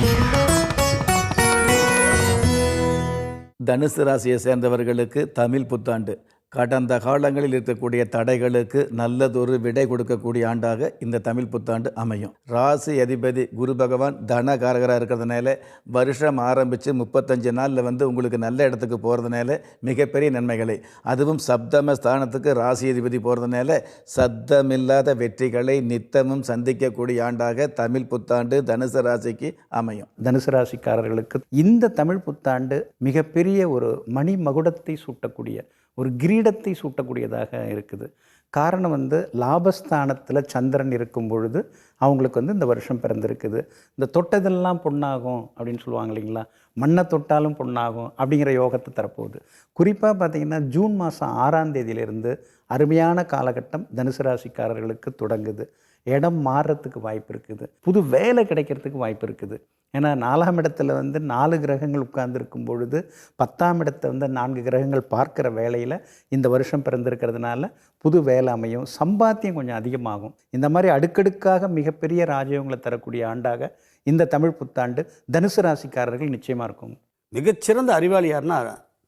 தனுசு ராசியை சேர்ந்தவர்களுக்கு தமிழ் புத்தாண்டு கடந்த காலங்களில் இருக்கக்கூடிய தடைகளுக்கு நல்லதொரு விடை கொடுக்கக்கூடிய ஆண்டாக இந்த தமிழ் புத்தாண்டு அமையும். ராசி அதிபதி குரு பகவான் தனகாரகராக இருக்கிறதுனால வருஷம் ஆரம்பித்து 35 நாளில் உங்களுக்கு நல்ல இடத்துக்கு போகிறதுனால மிகப்பெரிய நன்மைகளை, அதுவும் சப்தம ஸ்தானத்துக்கு ராசி அதிபதி போகிறதுனால சத்தமில்லாத வெற்றிகளை நித்தமும் சந்திக்கக்கூடிய ஆண்டாக தமிழ் புத்தாண்டு தனுசு ராசிக்கு அமையும்.
தனுசு ராசிக்காரர்களுக்கு இந்த தமிழ் புத்தாண்டு மிகப்பெரிய ஒரு மணி மகுடத்தை சூட்டக்கூடிய, ஒரு கிரீடத்தை சூட்டக்கூடியதாக இருக்குது. காரணம் லாபஸ்தானத்தில் சந்திரன் இருக்கும் பொழுது அவங்களுக்கு இந்த வருஷம் பிறந்திருக்குது. இந்த தொட்டதெல்லாம் பொண்ணாகும் அப்படின்னு சொல்லுவாங்க இல்லைங்களா, மண்ணை தொட்டாலும் பொண்ணாகும் அப்படிங்கிற யோகத்தை தரப்போகுது. குறிப்பாக பார்த்திங்கன்னா ஜூன் மாதம் 6ஆம் தேதியிலிருந்து அருமையான காலகட்டம் தனுசு ராசிக்காரர்களுக்கு தொடங்குது. இடம் மாறுறதுக்கு வாய்ப்பு இருக்குது. புது வேலை கிடைக்கிறதுக்கு வாய்ப்பு இருக்குது. ஏன்னா 4ஆம் இடத்துல 4 கிரகங்கள் உட்கார்ந்துருக்கும் பொழுது 10ஆம் இடத்தை 4 கிரகங்கள் பார்க்குற வேலையில் இந்த வருஷம் பிறந்திருக்கிறதுனால புது வேலை அமையும். சம்பாத்தியம் கொஞ்சம் அதிகமாகும். இந்த மாதிரி அடுக்கடுக்காக மிகப்பெரிய ராஜயோகங்களை தரக்கூடிய ஆண்டாக இந்த தமிழ் புத்தாண்டு தனுசு ராசிக்காரர்கள் நிச்சயமாக இருக்கும்.
மிகச்சிறந்த அறிவாளி யாருன்னா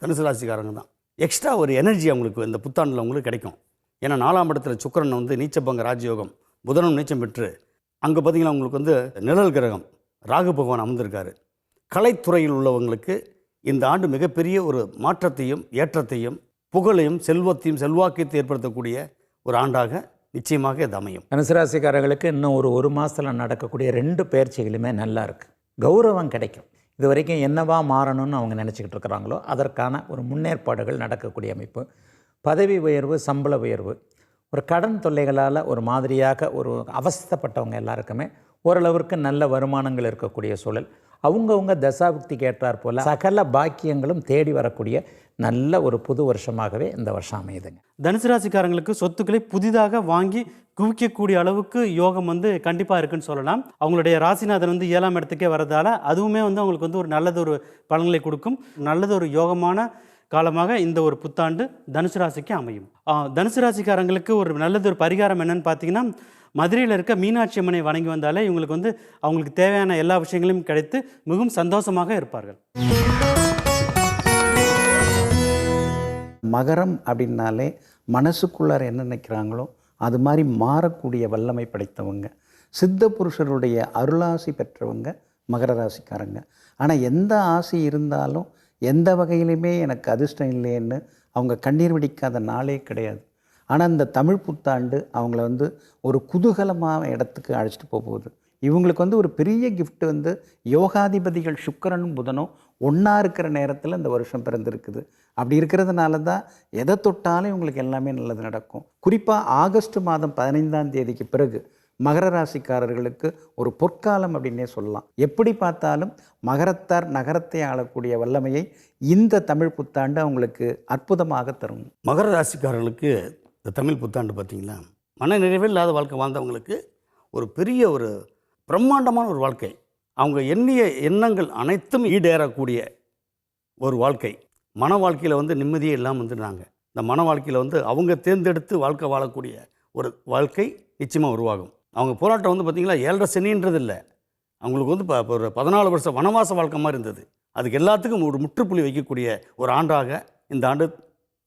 தனுசு ராசிக்காரங்க தான். எக்ஸ்ட்ரா ஒரு எனர்ஜி அவங்களுக்கு இந்த புத்தாண்டில் அவங்களுக்கு கிடைக்கும். ஏன்னா 4ஆம் இடத்துல சுக்கிரன் நீச்சபங்க ராஜயோகம், புதனும் நீச்சம் பெற்று அங்கே பார்த்திங்கன்னா உங்களுக்கு நிழல் கிரகம் ராகு பகவான் அமர்ந்திருக்காரு. கலைத்துறையில் உள்ளவங்களுக்கு இந்த ஆண்டு மிகப்பெரிய ஒரு மாற்றத்தையும் ஏற்றத்தையும் புகழையும் செல்வத்தையும் செல்வாக்கையும் ஏற்படுத்தக்கூடிய ஒரு ஆண்டாக நிச்சயமாக இது அமையும்.
தனுசு ராசிக்காரர்களுக்கு இன்னும் ஒரு மாதத்தில் நடக்கக்கூடிய 2 பயிற்சிகளுமே நல்லா இருக்குது. கௌரவம் கிடைக்கும். இது வரைக்கும் என்னவா மாறணும்னு அவங்க நினச்சிக்கிட்டு இருக்கிறாங்களோ அதற்கான ஒரு முன்னேற்பாடுகள் நடக்கக்கூடிய அமைப்பு. பதவி உயர்வு, சம்பள உயர்வு, ஒரு கடன் தொல்லைகளால் ஒரு மாதிரியாக ஒரு அவஸ்தைப்பட்டவங்க எல்லாருக்குமே ஓரளவிற்கு நல்ல வருமானங்கள் இருக்கக்கூடிய சூழல். அவங்கவுங்க தசாபுக்திக்கு ஏற்றாற் போல் சகல பாக்கியங்களும் தேடி வரக்கூடிய நல்ல ஒரு புது வருஷமாகவே இந்த வருஷம் அமையுதுங்க.
தனுசு ராசிக்காரங்களுக்கு சொத்துக்களை புதிதாக வாங்கி குவிக்கக்கூடிய அளவுக்கு யோகம் கண்டிப்பாக இருக்குன்னு சொல்லலாம். அவங்களுடைய ராசிநாதன் 7ஆம் இடத்துக்கே வரதால அதுவுமே அவங்களுக்கு ஒரு நல்லதொரு பலன்களை கொடுக்கும். நல்லதொரு யோகமான காலமாக இந்த ஒரு புத்தாண்டு தனுசு ராசிக்கு அமையும். தனுசு ராசிக்காரங்களுக்கு ஒரு நல்லதொரு பரிகாரம் என்னன்னு பார்த்தீங்கன்னா, மதுரையில் இருக்க மீனாட்சி அம்மனை வணங்கி வந்தாலே இவங்களுக்கு அவங்களுக்கு தேவையான எல்லா விஷயங்களையும் கிடைத்து மிகவும் சந்தோஷமாக இருப்பார்கள்.
மகரம் அப்படின்னாலே மனசுக்குள்ளார என்ன நினைக்கிறாங்களோ அது மாதிரி மாறக்கூடிய வல்லமை படைத்தவங்க, சித்த புருஷருடைய அருளாசி பெற்றவங்க மகர ராசிக்காரங்க. ஆனால் எந்த ஆசை இருந்தாலும் எந்த வகையிலுமே எனக்கு அதிர்ஷ்டம் இல்லைன்னு அவங்க கண்ணீர் வடிக்காத நாளே கிடையாது. ஆனால் இந்த தமிழ் புத்தாண்டு அவங்கள வந்து ஒரு குதூகலமான இடத்துக்கு அழைச்சிட்டு போகுது. இவங்களுக்கு வந்து ஒரு பெரிய gift வந்து யோகாதிபதிகள் சுக்கிரனும் புதனும் ஒன்றா இருக்கிற நேரத்தில் இந்த வருஷம் பிறந்திருக்குது. அப்படி இருக்கிறதுனால தான் எதை தொட்டாலும் இவங்களுக்கு எல்லாமே நல்லது நடக்கும். குறிப்பாக ஆகஸ்ட் மாதம் 15ஆம் தேதிக்கு பிறகு மகர ராசிக்காரர்களுக்கு ஒரு பொற்காலம் அப்படின்னே சொல்லலாம். எப்படி பார்த்தாலும் மகரத்தார் நகரத்தை ஆளக்கூடிய வல்லமையை இந்த தமிழ் புத்தாண்டு அவங்களுக்கு அற்புதமாக தரும்.
மகர ராசிக்காரர்களுக்கு இந்த தமிழ் புத்தாண்டு பார்த்திங்களா, மன நிறைவே இல்லாத வாழ்க்கை வாழ்ந்தவங்களுக்கு ஒரு பெரிய ஒரு பிரம்மாண்டமான ஒரு வாழ்க்கை, அவங்க எண்ணிய எண்ணங்கள் அனைத்தும் ஈடேறக்கூடிய ஒரு வாழ்க்கை. மன வாழ்க்கையில் வந்து நிம்மதியே இல்லாமல் வந்துடுறாங்க. இந்த மன வாழ்க்கையில் வந்து அவங்க தேர்ந்தெடுத்து வாழ்க்கை வாழக்கூடிய ஒரு வாழ்க்கை நிச்சயமாக உருவாகும். அவங்க போராட்டம் வந்து பார்த்திங்களா 7.5 சனின்றது இல்லை, அவங்களுக்கு வந்து ஒரு 14 வருஷம் வனவாச வாழ்க்கை மாதிரி இருந்தது. அதுக்கு எல்லாத்துக்கும் ஒரு முற்றுப்புள்ளி வைக்கக்கூடிய ஒரு ஆண்டாக இந்த ஆண்டு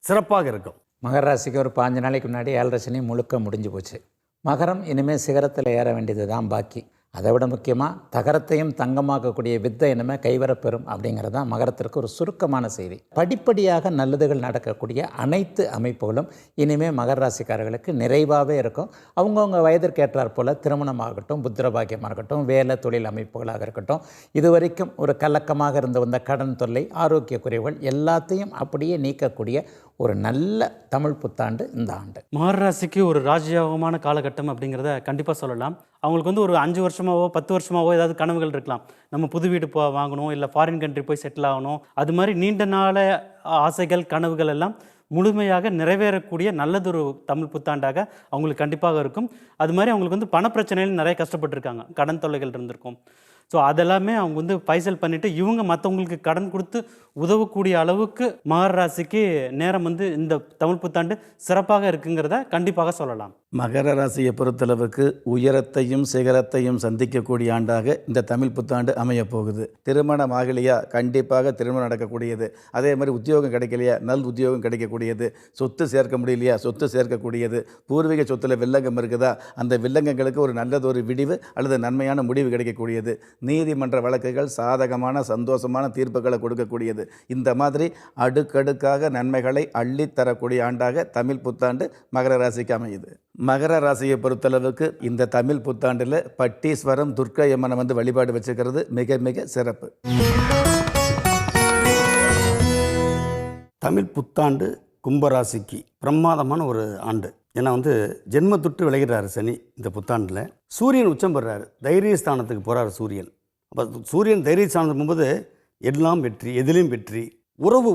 சிறப்பாக இருக்கும்.
மகர ராசிக்கு ஒரு 5 நாளைக்கு முன்னாடி 7.5 சனி முழுக்க முடிஞ்சு போச்சு. மகரம் இனிமேல் சிகரத்தில் ஏற வேண்டியது தான் பாக்கி. அதை விட முக்கியமாக தகரத்தையும் தங்கமாக்கக்கூடிய வித்தை இனிமேல் கைவரப்பெறும் அப்படிங்கிறது தான் மகரத்திற்கு ஒரு சுருக்கமான செய்தி. படிப்படியாக நல்லதுகள் நடக்கக்கூடிய அனைத்து அமைப்புகளும் இனிமேல் மகர ராசிக்காரர்களுக்கு நிறைவாகவே இருக்கும். அவங்கவுங்க வயதிற்கு ஏற்றாற் போல் திருமணமாகட்டும், புத்திர பாக்கியமாக இருக்கட்டும், வேலை தொழில் அமைப்புகளாக இருக்கட்டும், இதுவரைக்கும் ஒரு கலக்கமாக இருந்து வந்த கடன் தொல்லை, ஆரோக்கிய குறைவுகள் எல்லாத்தையும் அப்படியே நீக்கக்கூடிய ஒரு நல்ல தமிழ் புத்தாண்டு இந்த ஆண்டு.
மகர ராசிக்கு ஒரு ராஜயோகமான காலகட்டம் அப்படிங்கிறத கண்டிப்பாக சொல்லலாம். அவங்களுக்கு வந்து ஒரு 5 வருஷமாவோ 10 வருஷமாவோ ஏதாவது கனவுகள் இருக்கலாம். நம்ம புது வீடு வாங்கணும், இல்லை ஃபாரின் கண்ட்ரி போய் செட்டில் ஆகணும். அது மாதிரி நீண்ட நாள ஆசைகள் கனவுகள் எல்லாம் முழுமையாக நிறைவேறக்கூடிய நல்லதொரு தமிழ் புத்தாண்டாக அவங்களுக்கு கண்டிப்பாக இருக்கும். அது மாதிரி அவங்களுக்கு வந்து பணப்பிரச்சனைகள் நிறைய கஷ்டப்பட்டுருக்காங்க, கடன் தொல்லைகள் இருந்திருக்கும். ஸோ அதெல்லாமே அவங்க வந்து பைசல் பண்ணிவிட்டு இவங்க மற்றவங்களுக்கு கடன் கொடுத்து உதவக்கூடிய அளவுக்கு மகர ராசிக்கு நேரம் வந்து இந்த தமிழ் புத்தாண்டு சிறப்பாக இருக்குங்கிறத கண்டிப்பாக சொல்லலாம்.
மகர ராசியை பொறுத்தளவுக்கு உயரத்தையும் சிகரத்தையும் சந்திக்கக்கூடிய ஆண்டாக இந்த தமிழ் புத்தாண்டு அமைய போகுது. திருமணம் ஆகலையா, கண்டிப்பாக திருமணம் நடக்கக்கூடியது. அதே மாதிரி உத்தியோகம் கிடைக்கலையா, நல் உத்தியோகம் கிடைக்கக்கூடியது. சொத்து சேர்க்க முடியலையா, சொத்து சேர்க்கக்கூடியது. பூர்வீக சொத்தில் வில்லங்கம் இருக்குதா, அந்த வில்லங்கங்களுக்கு ஒரு நல்லதொரு விடிவு அல்லது நன்மையான முடிவு கிடைக்கக்கூடியது. நீதிமன்ற வழக்குகள் சாதகமான சந்தோஷமான தீர்ப்புகளை கொடுக்கக்கூடியது. இந்த மாதிரி அடுக்கடுக்காக நன்மைகளை அள்ளித்தரக்கூடிய ஆண்டாக தமிழ் புத்தாண்டு மகர ராசிக்கு அமையுது. மகர ராசியை பொறுத்தளவுக்கு இந்த தமிழ் புத்தாண்டில் பட்டீஸ்வரம் துர்க்கை அம்மனை வந்து வழிபாடு வச்சுக்கிறது மிக மிக சிறப்பு.
தமிழ் புத்தாண்டு கும்பராசிக்கு பிரமாதமான ஒரு ஆண்டு. ஏன்னா வந்து ஜென்ம தொட்டு விளைகிறாரு சனி. இந்த புத்தாண்டில் சூரியன் உச்சம் பெறாரு, தைரியஸ்தானத்துக்கு போகிறார் சூரியன். அப்போ சூரியன் தைரியஸ்தானத்துக்கு போகும்போது எல்லாம் வெற்றி, எதிலையும் வெற்றி.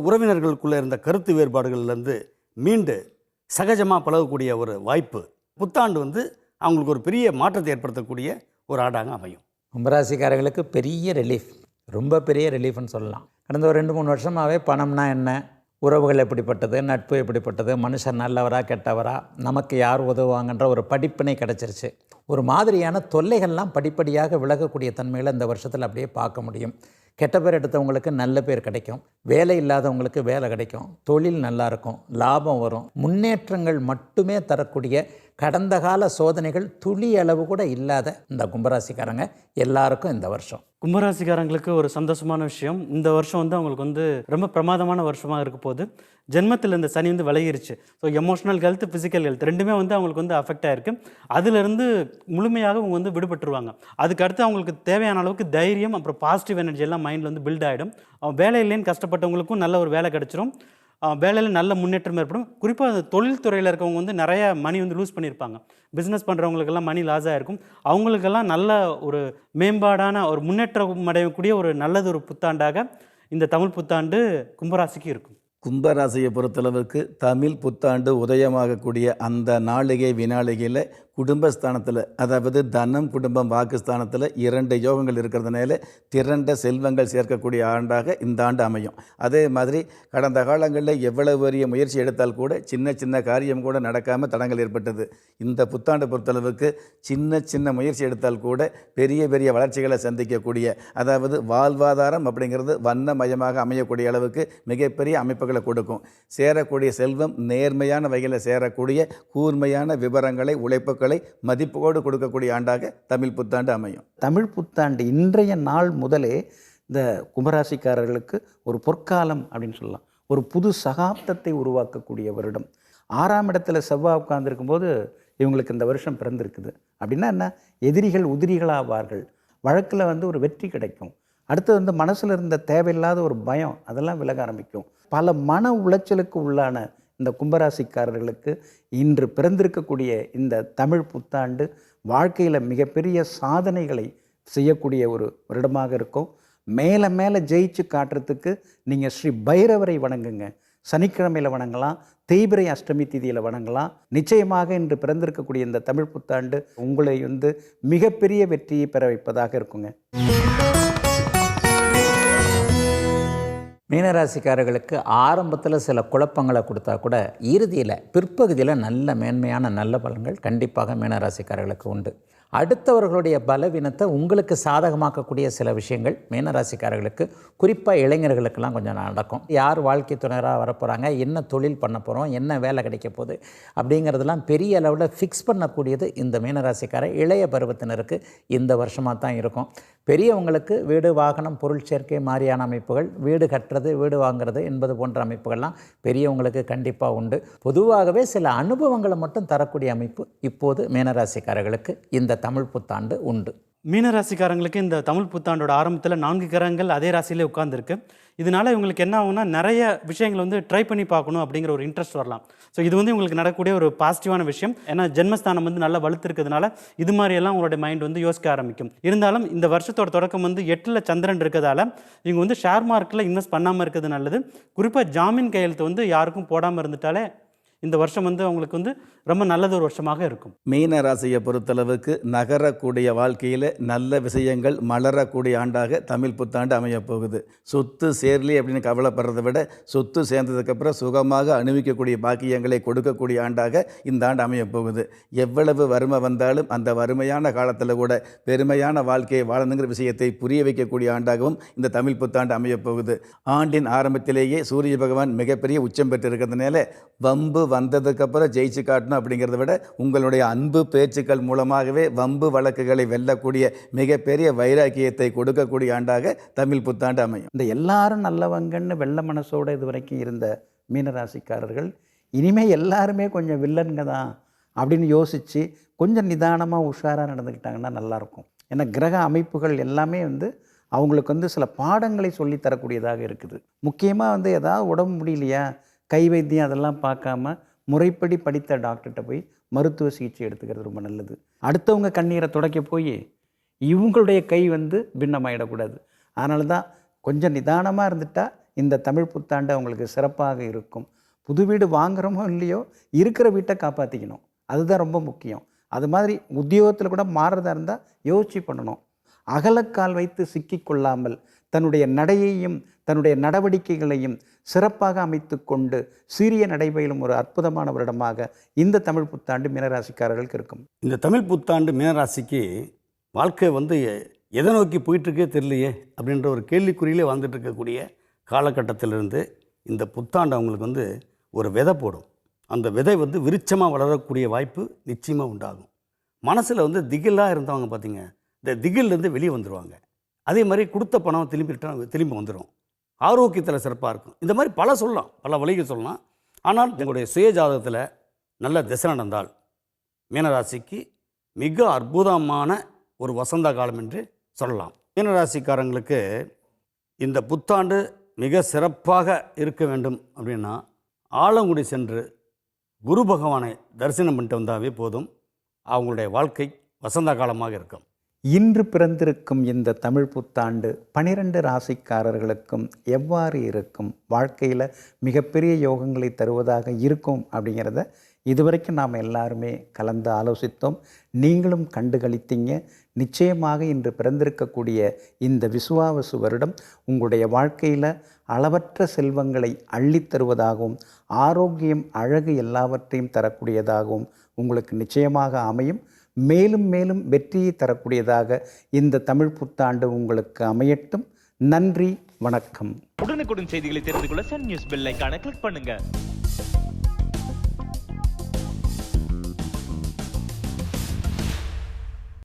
உறவினர்களுக்குள்ளே இருந்த கருத்து வேறுபாடுகள்லேருந்து மீண்டு சகஜமாக பழகக்கூடிய ஒரு வாய்ப்பு. புத்தாண்டு வந்து அவங்களுக்கு ஒரு பெரிய மாற்றத்தை ஏற்படுத்தக்கூடிய ஒரு ஆண்டாக அமையும்.
கும்பராசிக்காரர்களுக்கு பெரிய ரிலீஃப், ரொம்ப பெரிய ரிலீஃப்னு சொல்லலாம். கடந்த ஒரு 2-3 வருஷமாகவே பணம்னா என்ன, உறவுகள் எப்படிப்பட்டது, நட்பு எப்படிப்பட்டது, மனுஷன் நல்லவரா கெட்டவரா, நமக்கு யார் உதவுவாங்கன்ற ஒரு படிப்பினை கிடச்சிருச்சு. ஒரு மாதிரியான தொல்லைகள்லாம் படிப்படியாக விலகக்கூடிய தன்மையில் இந்த வருஷத்தில் அப்படியே பார்க்க முடியும். கெட்ட பேர் எடுத்தவங்களுக்கு நல்ல பேர் கிடைக்கும், வேலை இல்லாதவங்களுக்கு வேலை கிடைக்கும், தொழில் நல்லாயிருக்கும், லாபம் வரும், முன்னேற்றங்கள் மட்டுமே தரக்கூடிய கடந்த கால சோதனைகள் துளி அளவு கூட இல்லாத இந்த கும்பராசிக்காரங்க எல்லாருக்கும் இந்த வருஷம்.
கும்பராசிக்காரங்களுக்கு ஒரு சந்தோஷமான விஷயம், இந்த வருஷம் வந்து அவங்களுக்கு வந்து ரொம்ப பிரமாதமான வருஷமாக இருக்க போது. ஜென்மத்தில் இந்த சனி வந்து விலகிருச்சு. So emotional health, physical health ரெண்டுமே வந்து அவங்களுக்கு வந்து அஃபெக்ட் ஆகிருக்கு. அதிலிருந்து முழுமையாக அவங்க வந்து விடுபட்டுருவாங்க. அதுக்கடுத்து அவங்களுக்கு தேவையான அளவுக்கு தைரியம், அப்புறம் பாசிட்டிவ் எனர்ஜி எல்லாம் மைண்டில் வந்து பில்ட் ஆகிடும். வேலை இல்லைன்னு கஷ்டப்பட்டவங்களுக்கும் நல்ல ஒரு வேலை கிடச்சிரும். வேலையில் நல்ல முன்னேற்றம் ஏற்படும். குறிப்பாக தொழில்துறையில் இருக்கவங்க வந்து நிறைய மணி வந்து லூஸ் பண்ணியிருப்பாங்க. பிஸ்னஸ் பண்ணுறவங்களுக்கெல்லாம் மணி லாஸ் ஆகிருக்கும். அவங்களுக்கெல்லாம் நல்ல ஒரு மேம்பாடான ஒரு முன்னேற்றம் அடையக்கூடிய ஒரு நல்லது ஒரு புத்தாண்டாக இந்த தமிழ் புத்தாண்டு கும்பராசிக்கு இருக்கும்.
கும்பராசியை பொறுத்தளவுக்கு தமிழ் புத்தாண்டு உதயமாகக்கூடிய அந்த நாளிகை வினாளிகையில் குடும்பஸ்தானத்தில், அதாவது தனம் குடும்பம் வாக்குஸ்தானத்தில் 2 யோகங்கள் இருக்கிறதுனால திரண்ட செல்வங்கள் சேர்க்கக்கூடிய ஆண்டாக இந்த ஆண்டு அமையும். அதே மாதிரி கடந்த காலங்களில் எவ்வளவு பெரிய முயற்சி எடுத்தால் கூட சின்ன சின்ன காரியம் கூட நடக்காமல் தடங்கள் ஏற்பட்டது. இந்த புத்தாண்டை பொறுத்தளவுக்கு சின்ன சின்ன முயற்சி எடுத்தால் கூட பெரிய பெரிய வளர்ச்சிகளை சந்திக்கக்கூடிய, அதாவது வாழ்வாதாரம் அப்படிங்கிறது வண்ணமயமாக அமையக்கூடிய அளவுக்கு மிகப்பெரிய அமைப்புகளை கொடுக்கும். சேரக்கூடிய செல்வம் நேர்மையான வகையில் சேரக்கூடிய கூர்மையான விவரங்களை, உழைப்புகளை மதிப்போடு கொடுக்கக்கூடிய ஆண்டாக தமிழ் புத்தாண்டு அமையும்.
தமிழ் புத்தாண்டு இன்றைய நாள் முதலே இந்த கும்பராசிக்காரர்களுக்கு ஒரு பொற்காலம் அப்படின்னு சொல்லலாம். ஒரு புது சகாப்தத்தை உருவாக்கக்கூடிய வருடம். 6ஆம் இடத்துல செவ்வாய் உட்கார்ந்துருக்கும்போது இவங்களுக்கு இந்த வருஷம் பிறந்திருக்குது. அப்படின்னா என்ன? எதிரிகள் உதிரிகளாவார்கள். வழக்கில் வந்து ஒரு வெற்றி கிடைக்கும். அடுத்தது வந்து மனசில் இருந்த தேவையில்லாத ஒரு பயம் அதெல்லாம் விலக ஆரம்பிக்கும். பல மன உளைச்சலுக்கு உள்ளான இந்த கும்பராசிக்காரர்களுக்கு இன்று பிறந்திருக்கக்கூடிய இந்த தமிழ் புத்தாண்டு வாழ்க்கையில் மிகப்பெரிய சாதனைகளை செய்யக்கூடிய ஒரு வருடமாக இருக்கும். மேலே மேலே ஜெயிச்சு காட்டுறதுக்கு நீங்கள் ஸ்ரீ பைரவரை வணங்குங்க. சனிக்கிழமையில் வணங்கலாம், தேய்பிறை அஷ்டமி திதியில் வணங்கலாம். நிச்சயமாக இன்று பிறந்திருக்கக்கூடிய இந்த தமிழ் புத்தாண்டு உங்களை வந்து மிகப்பெரிய வெற்றியை பெற வைப்பதாக இருக்குங்க.
மீனராசிக்காரர்களுக்கு ஆரம்பத்தில் சில குழப்பங்களை கொடுத்தா கூட இறுதியில் பிற்பகுதியில் நல்ல மேன்மையான நல்ல பலன்கள் கண்டிப்பாக மீனராசிக்காரர்களுக்கு உண்டு. அடுத்தவர்களுடைய பலவீனத்தை உங்களுக்கு சாதகமாக்கக்கூடிய சில விஷயங்கள் மீனராசிக்காரர்களுக்கு, குறிப்பாக இளைஞர்களுக்கெல்லாம் கொஞ்சம் நடக்கும். யார் வாழ்க்கை துணையராக வரப்போகிறாங்க, என்ன தொழில் பண்ண போகிறோம், என்ன வேலை கிடைக்க போகுது அப்படிங்கிறதெல்லாம் பெரிய அளவில் ஃபிக்ஸ் பண்ணக்கூடியது இந்த மீனராசிக்கார இளைய பருவத்தினருக்கு இந்த வருஷமாக தான் இருக்கும். பெரியவங்களுக்கு வீடு, வாகனம், பொருள் சேர்க்கை மாதிரியான அமைப்புகள், வீடு கட்டுறது, வீடு வாங்குறது என்பது போன்ற அமைப்புகள்லாம் பெரியவங்களுக்கு கண்டிப்பாக உண்டு. பொதுவாகவே சில அனுபவங்களை மட்டும் தரக்கூடிய அமைப்பு இப்போது மீனராசிக்காரர்களுக்கு இந்த தமிழ் புத்தாண்டு உண்டு.
மீனராசிக்காரங்களுக்கு இந்த தமிழ் புத்தாண்டோட ஆரம்பத்தில் 4 கிரகங்கள் அதே ராசியிலே உட்கார்ந்துருக்கு. இதனால இவங்களுக்கு என்ன ஆகும்னா, நிறைய விஷயங்கள் வந்து ட்ரை பண்ணி பார்க்கணும் அப்படிங்கிற ஒரு இன்ட்ரெஸ்ட் வரலாம். ஸோ இது வந்து இவங்களுக்கு நடக்கக்கூடிய ஒரு பாசிட்டிவான விஷயம். ஏன்னா ஜென்மஸ்தானம் வந்து நல்லா வலுத்திருக்கிறதுனால இது மாதிரியெல்லாம் உங்களுடைய மைண்ட் வந்து யோசிக்க ஆரம்பிக்கும். இருந்தாலும் இந்த வருஷத்தோட தொடக்கம் வந்து 8ல் சந்திரன் இருக்கிறதால இவங்க வந்து ஷேர் மார்க்கெட்டில் இன்வெஸ்ட் பண்ணாமல் இருக்கிறது நல்லது. குறிப்பாக ஜாமீன் கையெழுத்து வந்து யாருக்கும் போடாமல் இருந்துட்டாலே இந்த வருஷம் வந்து அவங்களுக்கு வந்து ரொம்ப நல்லது ஒரு வருஷமாக இருக்கும்.
மீன ராசியை பொறுத்தளவுக்கு நகரக்கூடிய வாழ்க்கையில் நல்ல விஷயங்கள் மலரக்கூடிய ஆண்டாக தமிழ் புத்தாண்டு அமைய போகுது. சொத்து சேரலி அப்படின்னு கவலைப்படுறதை விட சொத்து சேர்ந்ததுக்கப்புறம் சுகமாக அனுபவிக்கக்கூடிய பாக்கியங்களை கொடுக்கக்கூடிய ஆண்டாக இந்த ஆண்டு அமைய போகுது. எவ்வளவு வறுமை வந்தாலும் அந்த வறுமையான காலத்தில் கூட பெருமையான வாழ்க்கையை வாழணுங்கிற விஷயத்தை புரிய வைக்கக்கூடிய ஆண்டாகவும் இந்த தமிழ் புத்தாண்டு அமைய போகுது. ஆண்டின் ஆரம்பத்திலேயே சூரிய பகவான் மிகப்பெரிய உச்சம் பெற்று இருக்கிறதுனால வம்பு வந்ததுக்கப்புறம் ஜெயிச்சு காட்டணும் அப்படிங்கிறத விட உங்களுடைய அன்பு பேச்சுக்கள் மூலமாகவே வம்பு வழக்குகளை வெல்லக்கூடிய மிகப்பெரிய வைராக்கியத்தை கொடுக்கக்கூடிய ஆண்டாக தமிழ் புத்தாண்டு அமையும்.
இந்த எல்லாரும் நல்லவங்கன்னு வெள்ள மனசோடு இது வரைக்கும் இருந்த மீனராசிக்காரர்கள் இனிமேல் எல்லாருமே கொஞ்சம் வில்லன்க தான் அப்படின்னு யோசித்து கொஞ்சம் நிதானமாக உஷாராக நடந்துக்கிட்டாங்கன்னா நல்லாயிருக்கும். ஏன்னா கிரக அமைப்புகள் எல்லாமே வந்து அவங்களுக்கு வந்து சில பாடங்களை சொல்லித்தரக்கூடியதாக இருக்குது. முக்கியமாக வந்து ஏதாவது உடம்பு முடியலையா, கை வைத்தியம் அதெல்லாம் பார்க்காம முறைப்படி படித்த டாக்டர்கிட்ட போய் மருத்துவ சிகிச்சை எடுத்துக்கிறது ரொம்ப நல்லது. அடுத்தவங்க கண்ணீரை துடைக்க போய் இவங்களுடைய கை வந்து பின்னமாயிடக்கூடாது. அதனால தான் கொஞ்சம் நிதானமாக இருந்துட்டால் இந்த தமிழ் புத்தாண்டு அவங்களுக்கு சிறப்பாக இருக்கும். புது வீடு வாங்குகிறோமோ இல்லையோ இருக்கிற வீட்டை காப்பாற்றிக்கணும், அதுதான் ரொம்ப முக்கியம். அது மாதிரி உத்தியோகத்தில் கூட மாறுறதா இருந்தால் யோசிச்சு பண்ணணும். அகலக்கால் வைத்து சிக்கிக்கொள்ளாமல் தன்னுடைய நடையையும் தன்னுடைய நடவடிக்கைகளையும் சிறப்பாக அமைத்து கொண்டு சீரிய நடைபயிலும் ஒரு அற்புதமான வருடமாக இந்த தமிழ் புத்தாண்டு மீனராசிக்காரர்களுக்கு இருக்கும்.
இந்த தமிழ் புத்தாண்டு மீனராசிக்கு வாழ்க்கை வந்து எதை நோக்கி போயிட்டுருக்கே தெரியலையே அப்படின்ற ஒரு கேள்விக்குறியிலே வாழ்ந்துட்டு இருக்கக்கூடிய காலகட்டத்திலிருந்து இந்த புத்தாண்டு அவங்களுக்கு வந்து ஒரு விதை போடும். அந்த விதை வந்து விருட்சமாக வளரக்கூடிய வாய்ப்பு நிச்சயமாக உண்டாகும். மனசில் வந்து திகிலாக இருந்தவங்க பார்த்திங்க, இந்த திகிலேருந்து வெளியே வந்துடுவாங்க. அதே மாதிரி கொடுத்த பணம் திரும்பி வந்துடும். ஆரோக்கியத்தில் சிறப்பாக இருக்கும். இந்த மாதிரி பல வழிகள் சொல்லலாம். ஆனால் உங்களுடைய சுய ஜாதகத்தில் நல்ல திசை நடந்தால் மீனராசிக்கு மிக அற்புதமான ஒரு வசந்த காலம் என்று சொல்லலாம். மீனராசிக்காரங்களுக்கு இந்த புத்தாண்டு மிக சிறப்பாக இருக்க வேண்டும் அப்படின்னா ஆலங்குடி சென்று குரு பகவானை தரிசனம் பண்ணிட்டு வந்தாவே போதும். அவங்களுடைய வாழ்க்கை வசந்த காலமாக இருக்கும்.
இன்று பிறந்திருக்கும் இந்த தமிழ் புத்தாண்டு 12 ராசிக்காரர்களுக்கும் எவ்வாறு இருக்கும், வாழ்க்கையில் மிகப்பெரிய யோகங்களை தருவதாக இருக்கும் அப்படிங்கிறத இதுவரைக்கும் நாம் எல்லாருமே கலந்து ஆலோசித்தோம். நீங்களும் கண்டுகளித்தீங்க. நிச்சயமாக இன்று பிறந்திருக்கக்கூடிய இந்த விசுவாவசு வருடம் உங்களுடைய வாழ்க்கையில் அளவற்ற செல்வங்களை அள்ளித்தருவதாகவும் ஆரோக்கியம், அழகு எல்லாவற்றையும் தரக்கூடியதாகவும் உங்களுக்கு நிச்சயமாக அமையும். மேலும் மேலும் வெற்றியை தரக்கூடியதாக இந்த தமிழ் புத்தாண்டு உங்களுக்கு அமையட்டும். நன்றி, வணக்கம்.
உடனுக்குடன் செய்திகளை தெரிந்து கொள்ள சன் நியூஸ் பெல் ஐகானை கிளிக் பண்ணுங்க.